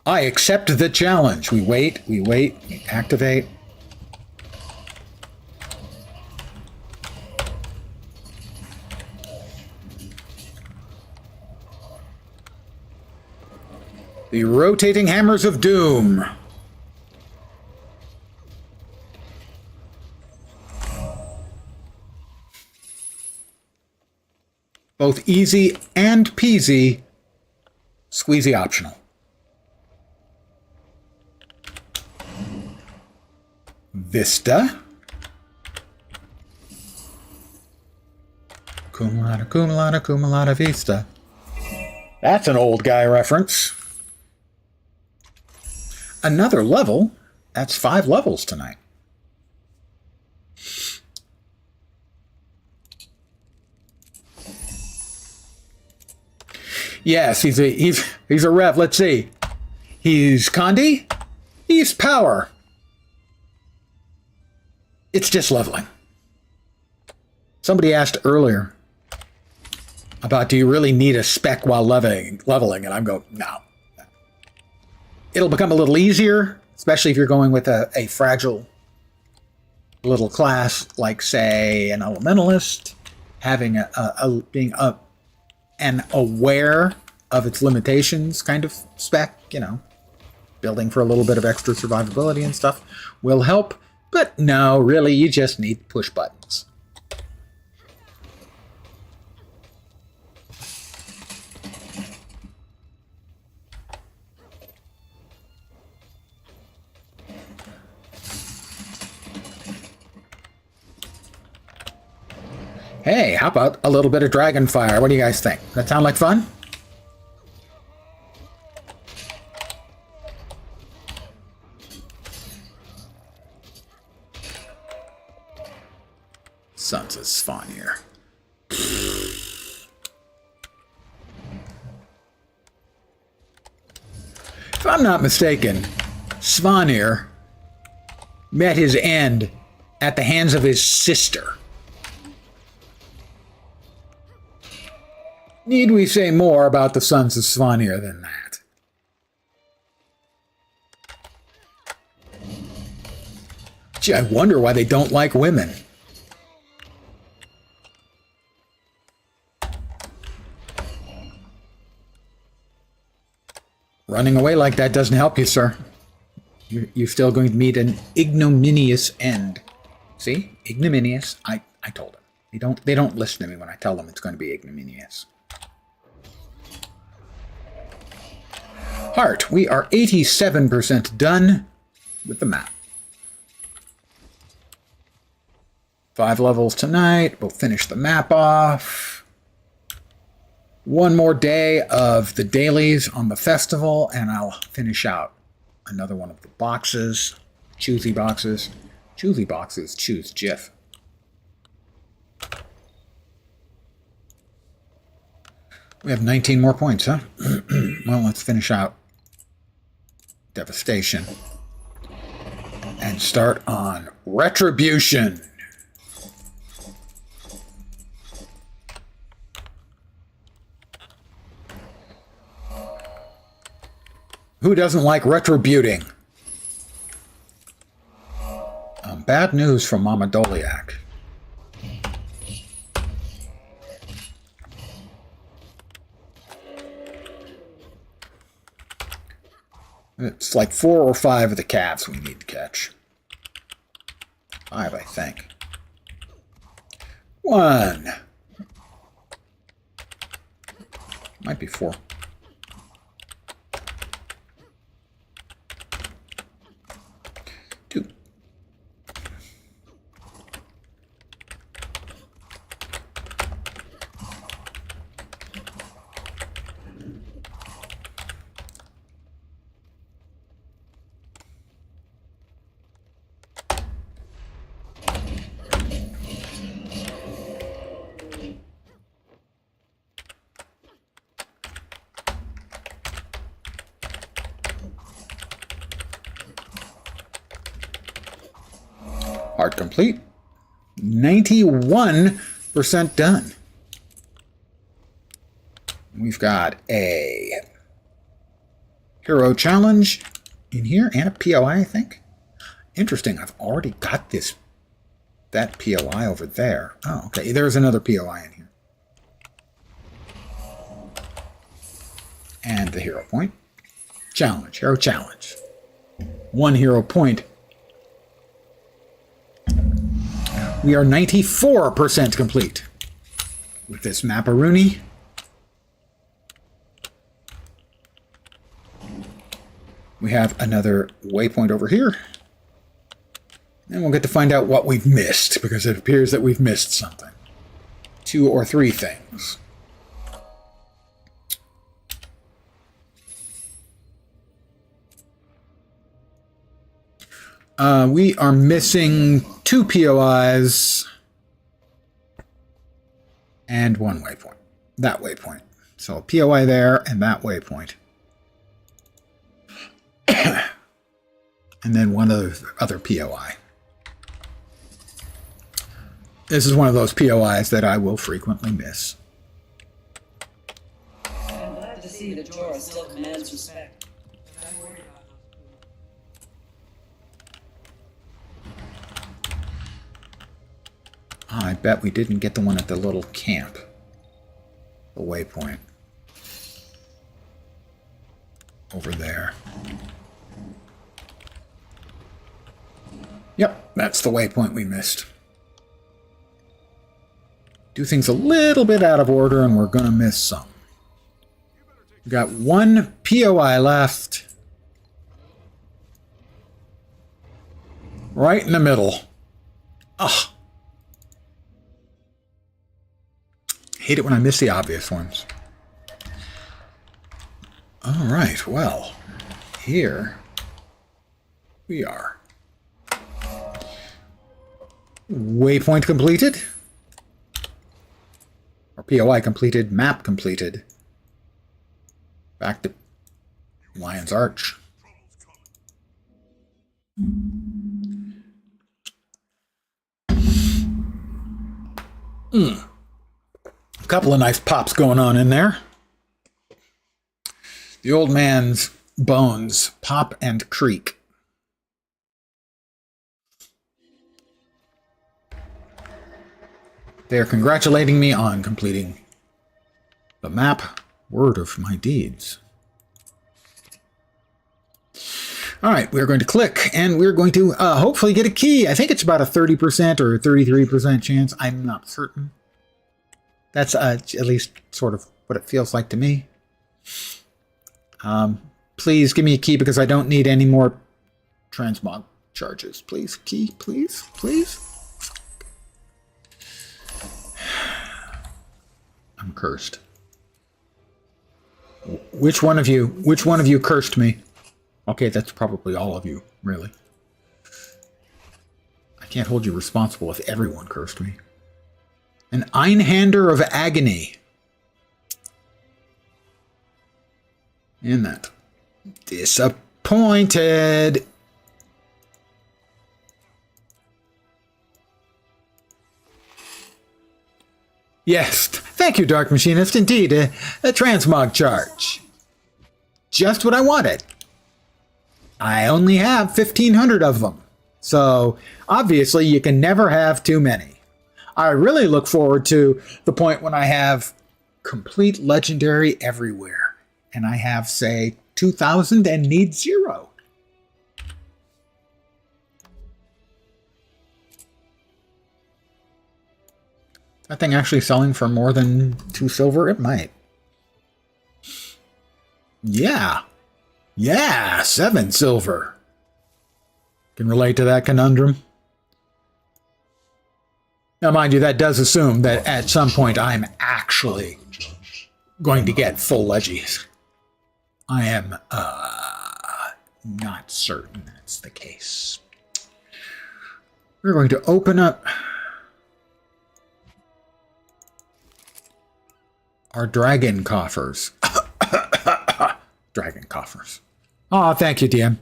I accept the challenge. We wait, we activate. The rotating hammers of doom. Both easy and peasy, squeezy optional. Vista. Cum laude, cum laude, cum laude vista. That's an old guy reference. Another level. That's 5 levels tonight. Yes, he's a rev. Let's see. He's Condi. He's power. It's just leveling. Somebody asked earlier about, do you really need a spec while leveling? And I'm going, no. It'll become a little easier, especially if you're going with a fragile little class like, say, an elementalist, having being an aware of its limitations kind of spec, you know, building for a little bit of extra survivability and stuff will help. But no, really, you just need push buttons. Hey, how about a little bit of Dragonfire? What do you guys think? That sound like fun? Sons of Svanir. If I'm not mistaken, Svanir met his end at the hands of his sister. Need we say more about the Sons of Svanir than that? Gee, I wonder why they don't like women. Running away like that doesn't help you, sir. You're still going to meet an ignominious end. See? Ignominious. I told them. They don't listen to me when I tell them it's going to be ignominious. Heart, we are 87% done with the map. 5 levels tonight. We'll finish the map off. One more day of the dailies on the festival, and I'll finish out another one of the boxes. Choosy boxes. Choosy boxes. Choose GIF. We have 19 more points, huh? Well, let's finish out Devastation and start on Retribution. Who doesn't like retributing? Bad news from Mama Doliak. It's like 4 or 5 of the calves we need to catch. 5, I think. 1. Might be 4. 2. Part complete. 91% done. We've got a hero challenge in here and a POI, I think. Interesting. I've already got that POI over there. Oh, okay. There's another POI in here. And the hero point. Challenge. Hero challenge. 1 hero point. We are 94% complete with this Maparoonie. We have another waypoint over here. And we'll get to find out what we've missed, because it appears that we've missed something. 2 or 3 things. We are missing 2 POIs and 1 waypoint. That waypoint. So a POI there and that waypoint. And then one other POI. This is one of those POIs that I will frequently miss. I'm glad to see that Jorah still commands respect. I'm worried about those Oh, I bet we didn't get the one at the little camp. The waypoint. Over there. Yep, that's the waypoint we missed. Do things a little bit out of order and we're going to miss some. We got 1 POI left. Right in the middle. Ugh. Hate it when I miss the obvious ones. All right, well, here we are. Waypoint completed. Or POI completed, map completed. Back to Lion's Arch. A couple of nice pops going on in there. The old man's bones pop and creak. They are congratulating me on completing the map. Word of my deeds. All right, we're going to click, and we're going to hopefully get a key. I think it's about a 30% or a 33% chance. I'm not certain. That's at least sort of what it feels like to me. Please give me a key because I don't need any more transmog charges. Please, key, please, please. I'm cursed. Which one of you cursed me? Okay, that's probably all of you, really. I can't hold you responsible if everyone cursed me. An Einhander of Agony. And that. Disappointed. Yes, thank you, Dark Machinist. Indeed, a transmog charge. Just what I wanted. I only have 1,500 of them. So, obviously, you can never have too many. I really look forward to the point when I have complete legendary everywhere. And I have, say, 2,000 and need 0. That thing actually selling for more than 2 silver? It might. Yeah. Yeah, 7 silver. Can relate to that conundrum. Now, mind you, that does assume that at some point I'm actually going to get full leggies. I am not certain that's the case. We're going to open up our dragon coffers. Dragon coffers. Oh, thank you, DM.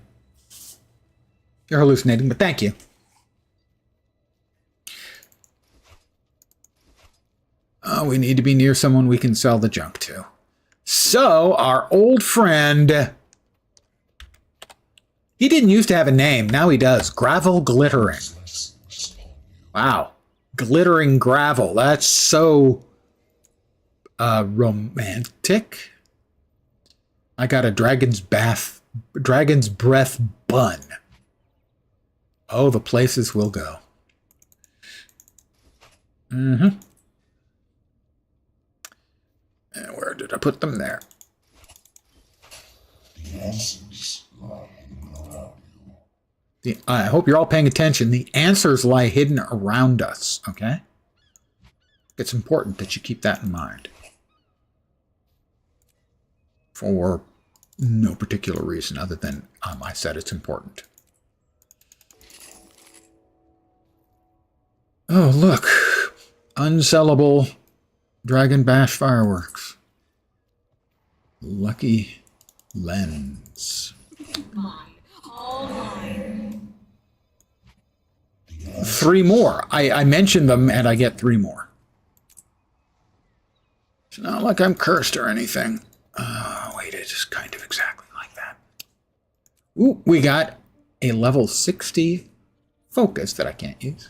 You're hallucinating, but thank you. Oh, we need to be near someone we can sell the junk to. So, our old friend... He didn't used to have a name. Now he does. Gravel Glittering. Wow. Glittering gravel. That's so... romantic. I got a dragon's breath bun. Oh, the places we'll go. Mm-hmm. And where did I put them there? The answers lie around you. I hope you're all paying attention. The answers lie hidden around us, okay? It's important that you keep that in mind. For no particular reason other than I said it's important. Oh, look. Unsellable Dragon Bash fireworks. Lucky lens. Mine. All mine. 3 more. I mentioned them and I get 3 more. It's not like I'm cursed or anything. Wait, it is kind of exactly like that. Ooh, we got a level 60 focus that I can't use.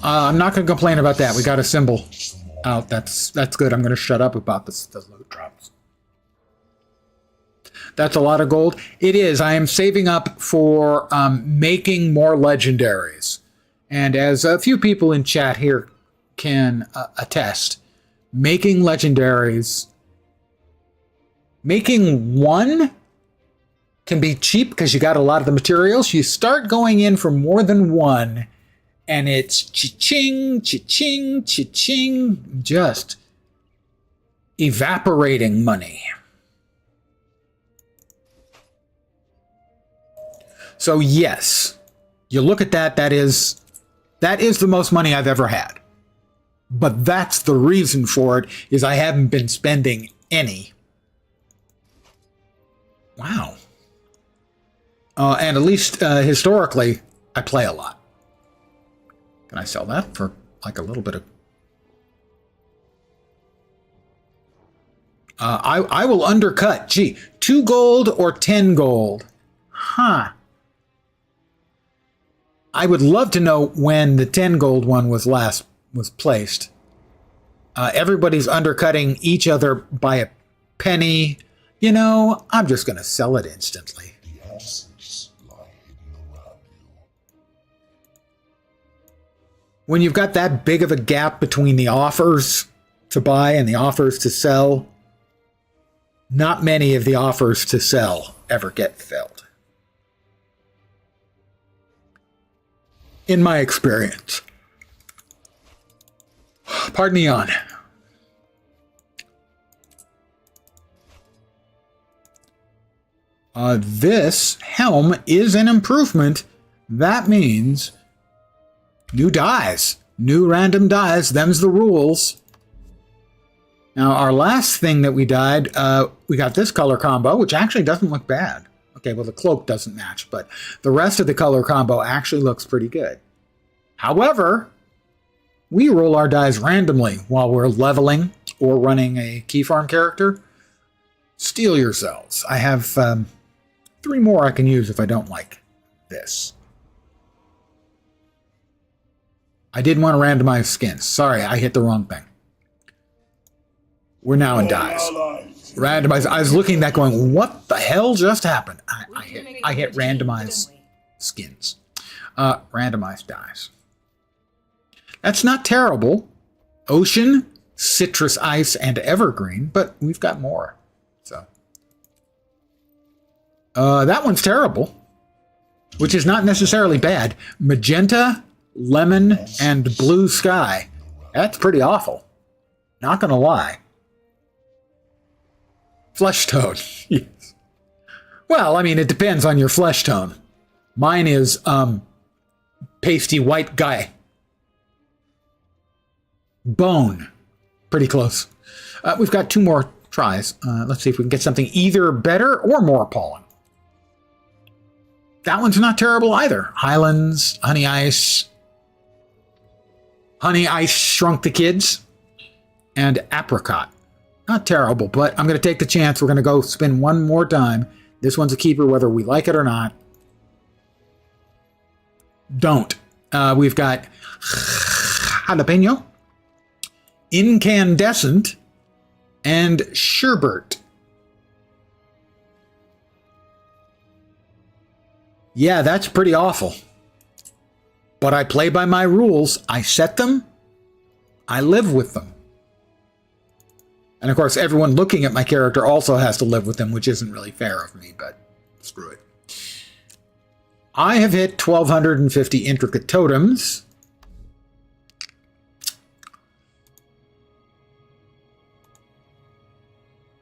I'm not going to complain about that. We got a symbol out. That's good. I'm going to shut up about the loot drops. That's a lot of gold. It is. I am saving up for making more legendaries. And as a few people in chat here can attest, making legendaries, making one can be cheap because you got a lot of the materials. You start going in for more than one, and it's cha-ching, cha-ching, cha-ching, just evaporating money. So yes, you look at that, that is the most money I've ever had. But that's the reason for it, is I haven't been spending any. Wow. And at least historically, I play a lot. Can I sell that for like a little bit of... I will undercut. Gee, 2 gold or 10 gold? Huh. I would love to know when the 10 gold one was placed. Everybody's undercutting each other by a penny. You know, I'm just going to sell it instantly. The answers lie hidden around you. When you've got that big of a gap between the offers to buy and the offers to sell, not many of the offers to sell ever get filled. In my experience. Pardon the yawn. This helm is an improvement. That means new dies. New random dies. Them's the rules. Now, our last thing that we died, we got this color combo, which actually doesn't look bad. Okay, well, the cloak doesn't match, but the rest of the color combo actually looks pretty good. However, we roll our dice randomly while we're leveling or running a key farm character. Steel yourselves. I have 3 more I can use if I don't like this. I didn't want to randomize skins. Sorry, I hit the wrong thing. We're now in dice. Randomize. I was looking at that going, what the hell just happened? I hit randomize skins. Randomize dice. That's not terrible. Ocean, citrus ice, and evergreen, but we've got more. So that one's terrible, which is not necessarily bad. Magenta, lemon, and blue sky. That's pretty awful. Not gonna lie. Flesh tone. Yes. Well, I mean, it depends on your flesh tone. Mine is pasty white guy. Bone. Pretty close. We've got 2 more tries. Let's see if we can get something either better or more appalling. That one's not terrible either. Highlands, Honey Ice. Honey Ice Shrunk the Kids. And Apricot. Not terrible, but I'm going to take the chance. We're going to go spin one more time. This one's a keeper whether we like it or not. Don't. We've got jalapeno, incandescent, and sherbet. Yeah, that's pretty awful. But I play by my rules. I set them. I live with them. And of course, everyone looking at my character also has to live with them, which isn't really fair of me, but screw it. I have hit 1,250 intricate totems.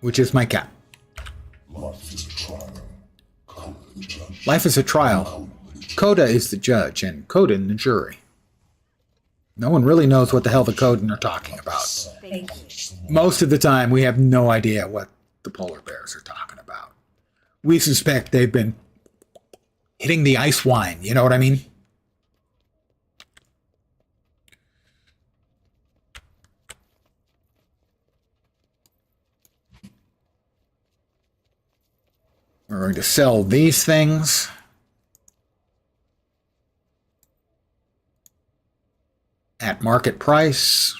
Which is my cap. Life is a trial. Coda the judge. Life is a trial. Coda is the judge, and Coden the jury. No one really knows what the hell the Coden are talking about. Thank you. Most of the time, we have no idea what the polar bears are talking about. We suspect they've been hitting the ice wine, you know what I mean? We're going to sell these things. At market price.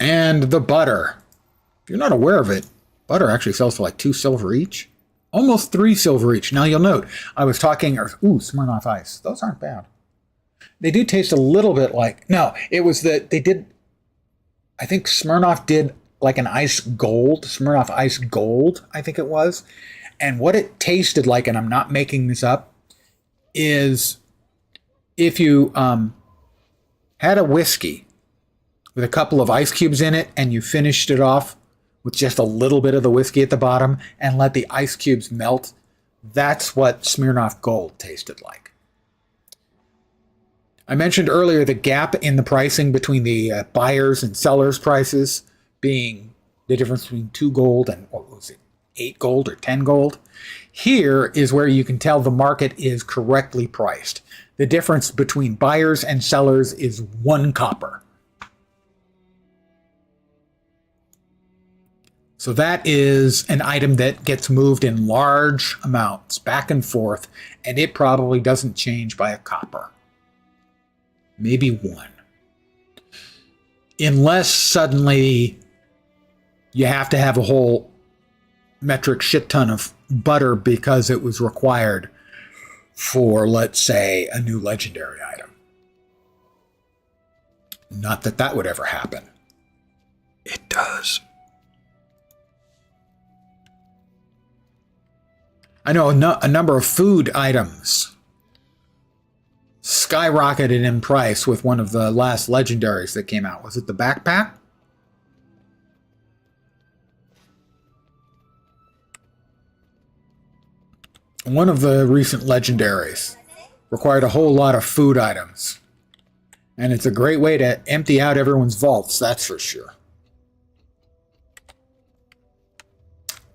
And the butter. If you're not aware of it, butter actually sells for like 2 silver each. Almost 3 silver each. Now you'll note, I was talking, Smirnoff Ice. Those aren't bad. They do taste a little bit like, no, it was that they did, I think Smirnoff did like an ice gold, Smirnoff Ice Gold, I think it was. And what it tasted like, and I'm not making this up, is if you had a whiskey with a couple of ice cubes in it and you finished it off with just a little bit of the whiskey at the bottom and let the ice cubes melt, that's what Smirnoff Gold tasted like. I mentioned earlier the gap in the pricing between the buyers and sellers prices being the difference between 2 gold and, what was it, 8 gold or 10 gold. Here is where you can tell the market is correctly priced. The difference between buyers and sellers is 1 copper. So that is an item that gets moved in large amounts back and forth, and it probably doesn't change by a copper. Maybe 1. Unless suddenly you have to have a whole metric shit ton of butter because it was required for, let's say, a new legendary item. Not that that would ever happen. It does. I know a number of food items skyrocketed in price with one of the last legendaries that came out. Was it the backpack? One of the recent legendaries required a whole lot of food items. And it's a great way to empty out everyone's vaults, that's for sure.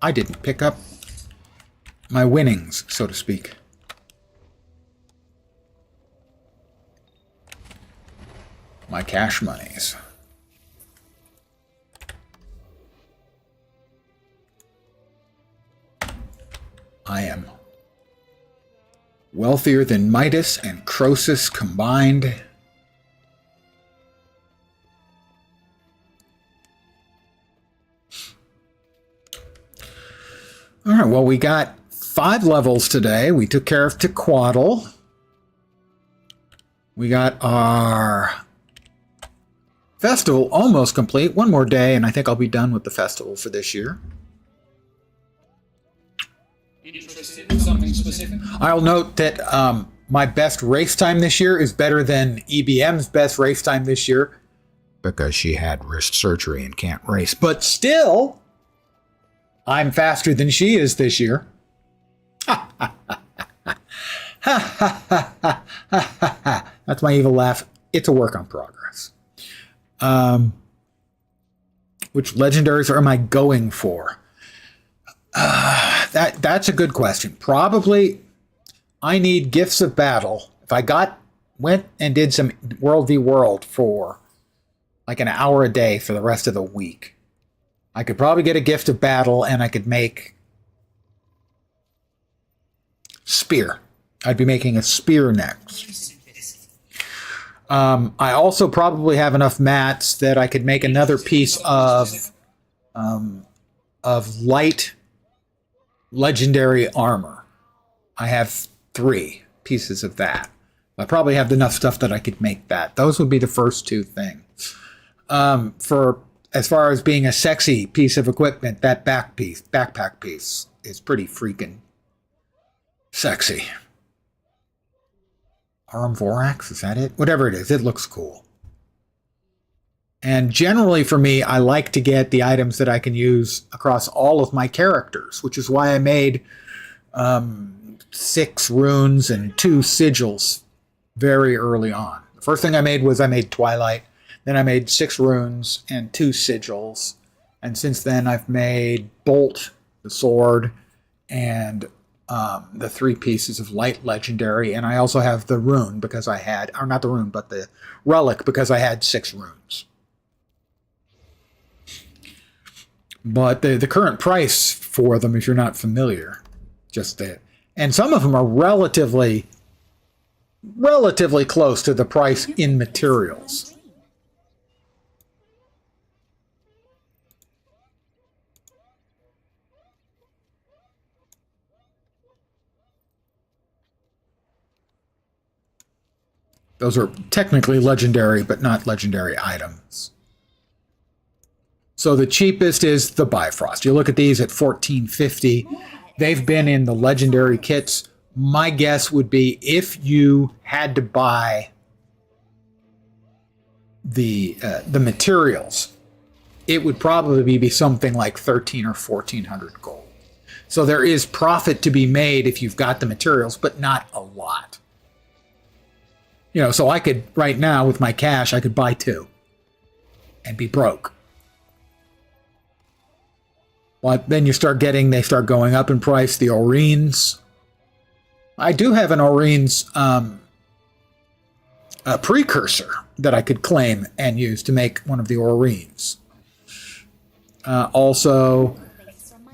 I didn't pick up my winnings, so to speak. My cash monies. I am wealthier than Midas and Croesus combined. All right, well, we got 5 levels today. We took care of Tequatl. We got our festival almost complete. 1 more day, and I think I'll be done with the festival for this year. Interested in something specific? I'll note that my best race time this year is better than EBM's best race time this year because she had wrist surgery and can't race. But still, I'm faster than she is this year. That's my evil laugh. It's a work on progress. Which legendaries am I going for? That's a good question. Probably I need Gifts of Battle. If I went and did some World v World for like an hour a day for the rest of the week, I could probably get a Gift of Battle and I could make Spear. I'd be making a Spear next. I also probably have enough mats that I could make another piece of of light legendary armor. I have 3 pieces of that. I probably have enough stuff that I could make that. Those would be the first 2 things. For as far as being a sexy piece of equipment, that backpack piece is pretty freaking sexy. Arm Vorax, is that it? Whatever it is, it looks cool. And generally for me, I like to get the items that I can use across all of my characters, which is why I made 6 runes and 2 sigils very early on. The first thing I made Twilight. Then I made 6 runes and 2 sigils. And since then I've made Bolt, the sword, and the 3 pieces of light legendary. And I also have the rune because I had, or not the rune, but the relic because I had 6 runes. But the current price for them, if you're not familiar, and some of them are relatively close to the price in materials. Those are technically legendary, but not legendary items. So the cheapest is the Bifrost. You look at these at $14.50. They've been in the legendary kits. My guess would be if you had to buy the materials, it would probably be something like 1,300 or 1,400 gold. So there is profit to be made if you've got the materials, but not a lot. You know, so I could, right now with my cash, I could buy 2 and be broke. But then they start going up in price. The Orines. I do have an Orines a precursor that I could claim and use to make one of the Orines. Also,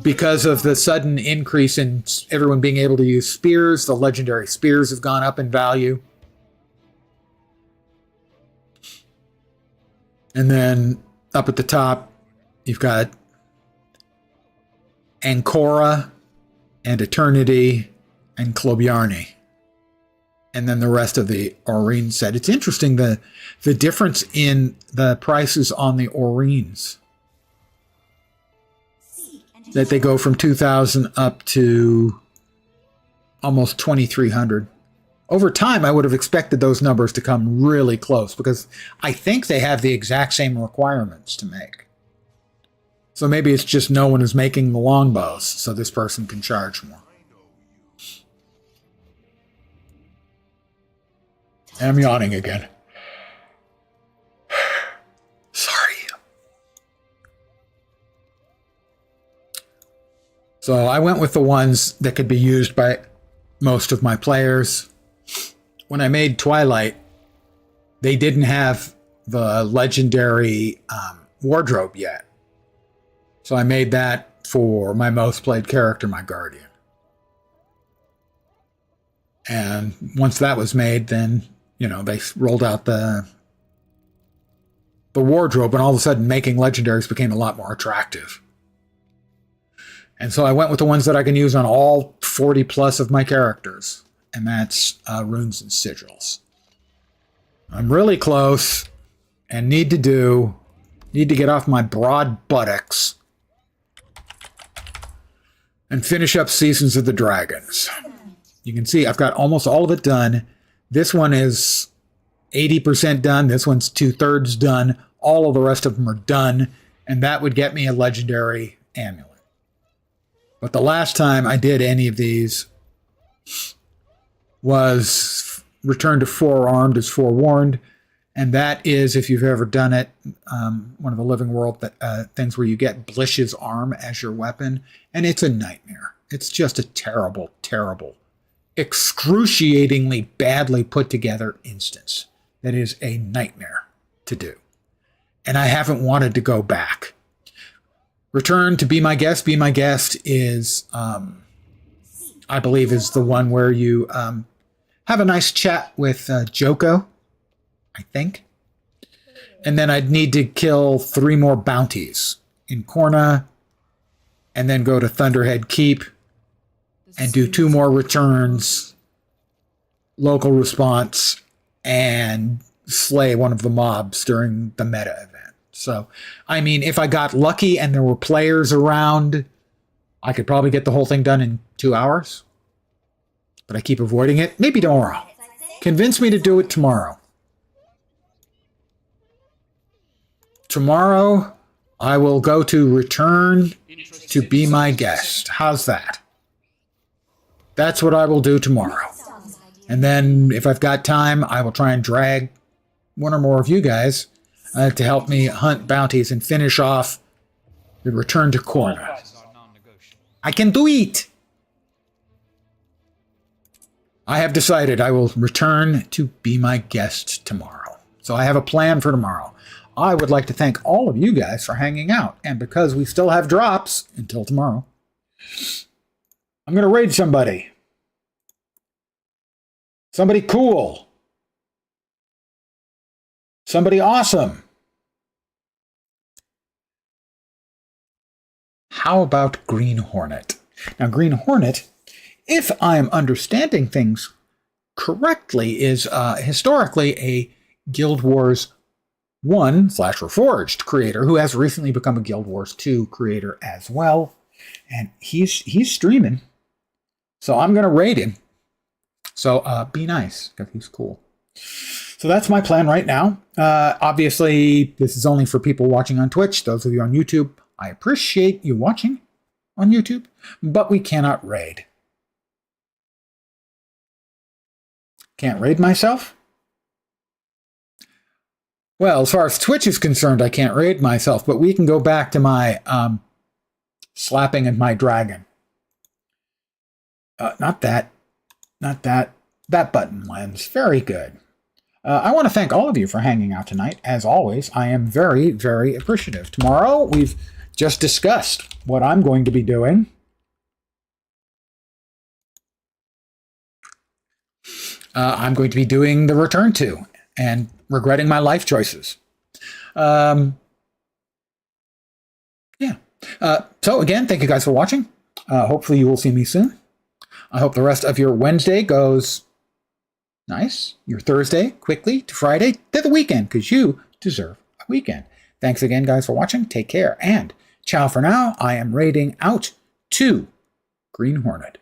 because of the sudden increase in everyone being able to use spears, the legendary spears have gone up in value. And then up at the top, you've got Ancora and Eternity and Klobiarni. And then the rest of the Orine set. It's interesting the difference in the prices on the Orines. That they go from 2,000 up to almost 2,300. Over time, I would have expected those numbers to come really close because I think they have the exact same requirements to make. So maybe it's just no one is making the longbows, so this person can charge more. I'm yawning again. Sorry. So I went with the ones that could be used by most of my players. When I made Twilight, they didn't have the legendary wardrobe yet. So I made that for my most played character, my Guardian. And once that was made, then, you know, they rolled out the wardrobe, and all of a sudden making legendaries became a lot more attractive. And so I went with the ones that I can use on all 40 plus of my characters. And that's runes and sigils. I'm really close and need to get off my broad buttocks and finish up Seasons of the Dragons. You can see I've got almost all of it done. This one is 80% done. This one's 2/3 done. All of the rest of them are done. And that would get me a legendary amulet. But the last time I did any of these was Return to Forearmed as Forewarned. And that is, if you've ever done it, one of the Living World things where you get Blish's arm as your weapon. And it's a nightmare. It's just a terrible, terrible, excruciatingly badly put together instance. That is a nightmare to do. And I haven't wanted to go back. Return to Be My Guest. Be My Guest is, I believe, is the one where you have a nice chat with Joko, I think. And then I'd need to kill 3 more bounties in Korna, and then go to Thunderhead Keep and do 2 more returns, local response, and slay one of the mobs during the meta event. So, I mean, if I got lucky and there were players around, I could probably get the whole thing done in 2 hours. But I keep avoiding it. Maybe tomorrow. Convince me to do it tomorrow. Tomorrow, I will go to return to be my guest. How's that? That's what I will do tomorrow. And then, if I've got time, I will try and drag one or more of you guys to help me hunt bounties and finish off the return to Corner. I can do it! I have decided I will return to be my guest tomorrow. So I have a plan for tomorrow. I would like to thank all of you guys for hanging out. And because we still have drops until tomorrow, I'm going to raid somebody. Somebody cool. Somebody awesome. How about Green Hornet? Now, Green Hornet, if I am understanding things correctly, is historically a Guild Wars 1/Reforged creator who has recently become a Guild Wars 2 creator as well. And he's streaming. So I'm going to raid him. So be nice, because he's cool. So that's my plan right now. Obviously, this is only for people watching on Twitch. Those of you on YouTube, I appreciate you watching on YouTube, but we cannot raid. Can't raid myself? Well, as far as Twitch is concerned, I can't raid myself, but we can go back to my slapping at my dragon. Not that. That button lens. Very good. I want to thank all of you for hanging out tonight. As always, I am very, very appreciative. Tomorrow, we've just discussed what I'm going to be doing. I'm going to be doing the return to and regretting my life choices. Yeah. So again, thank you guys for watching. Hopefully you will see me soon. I hope the rest of your Wednesday goes nice. Your Thursday quickly to Friday to the weekend, because you deserve a weekend. Thanks again, guys, for watching. Take care and ciao for now. I am raiding out to Green Hornet.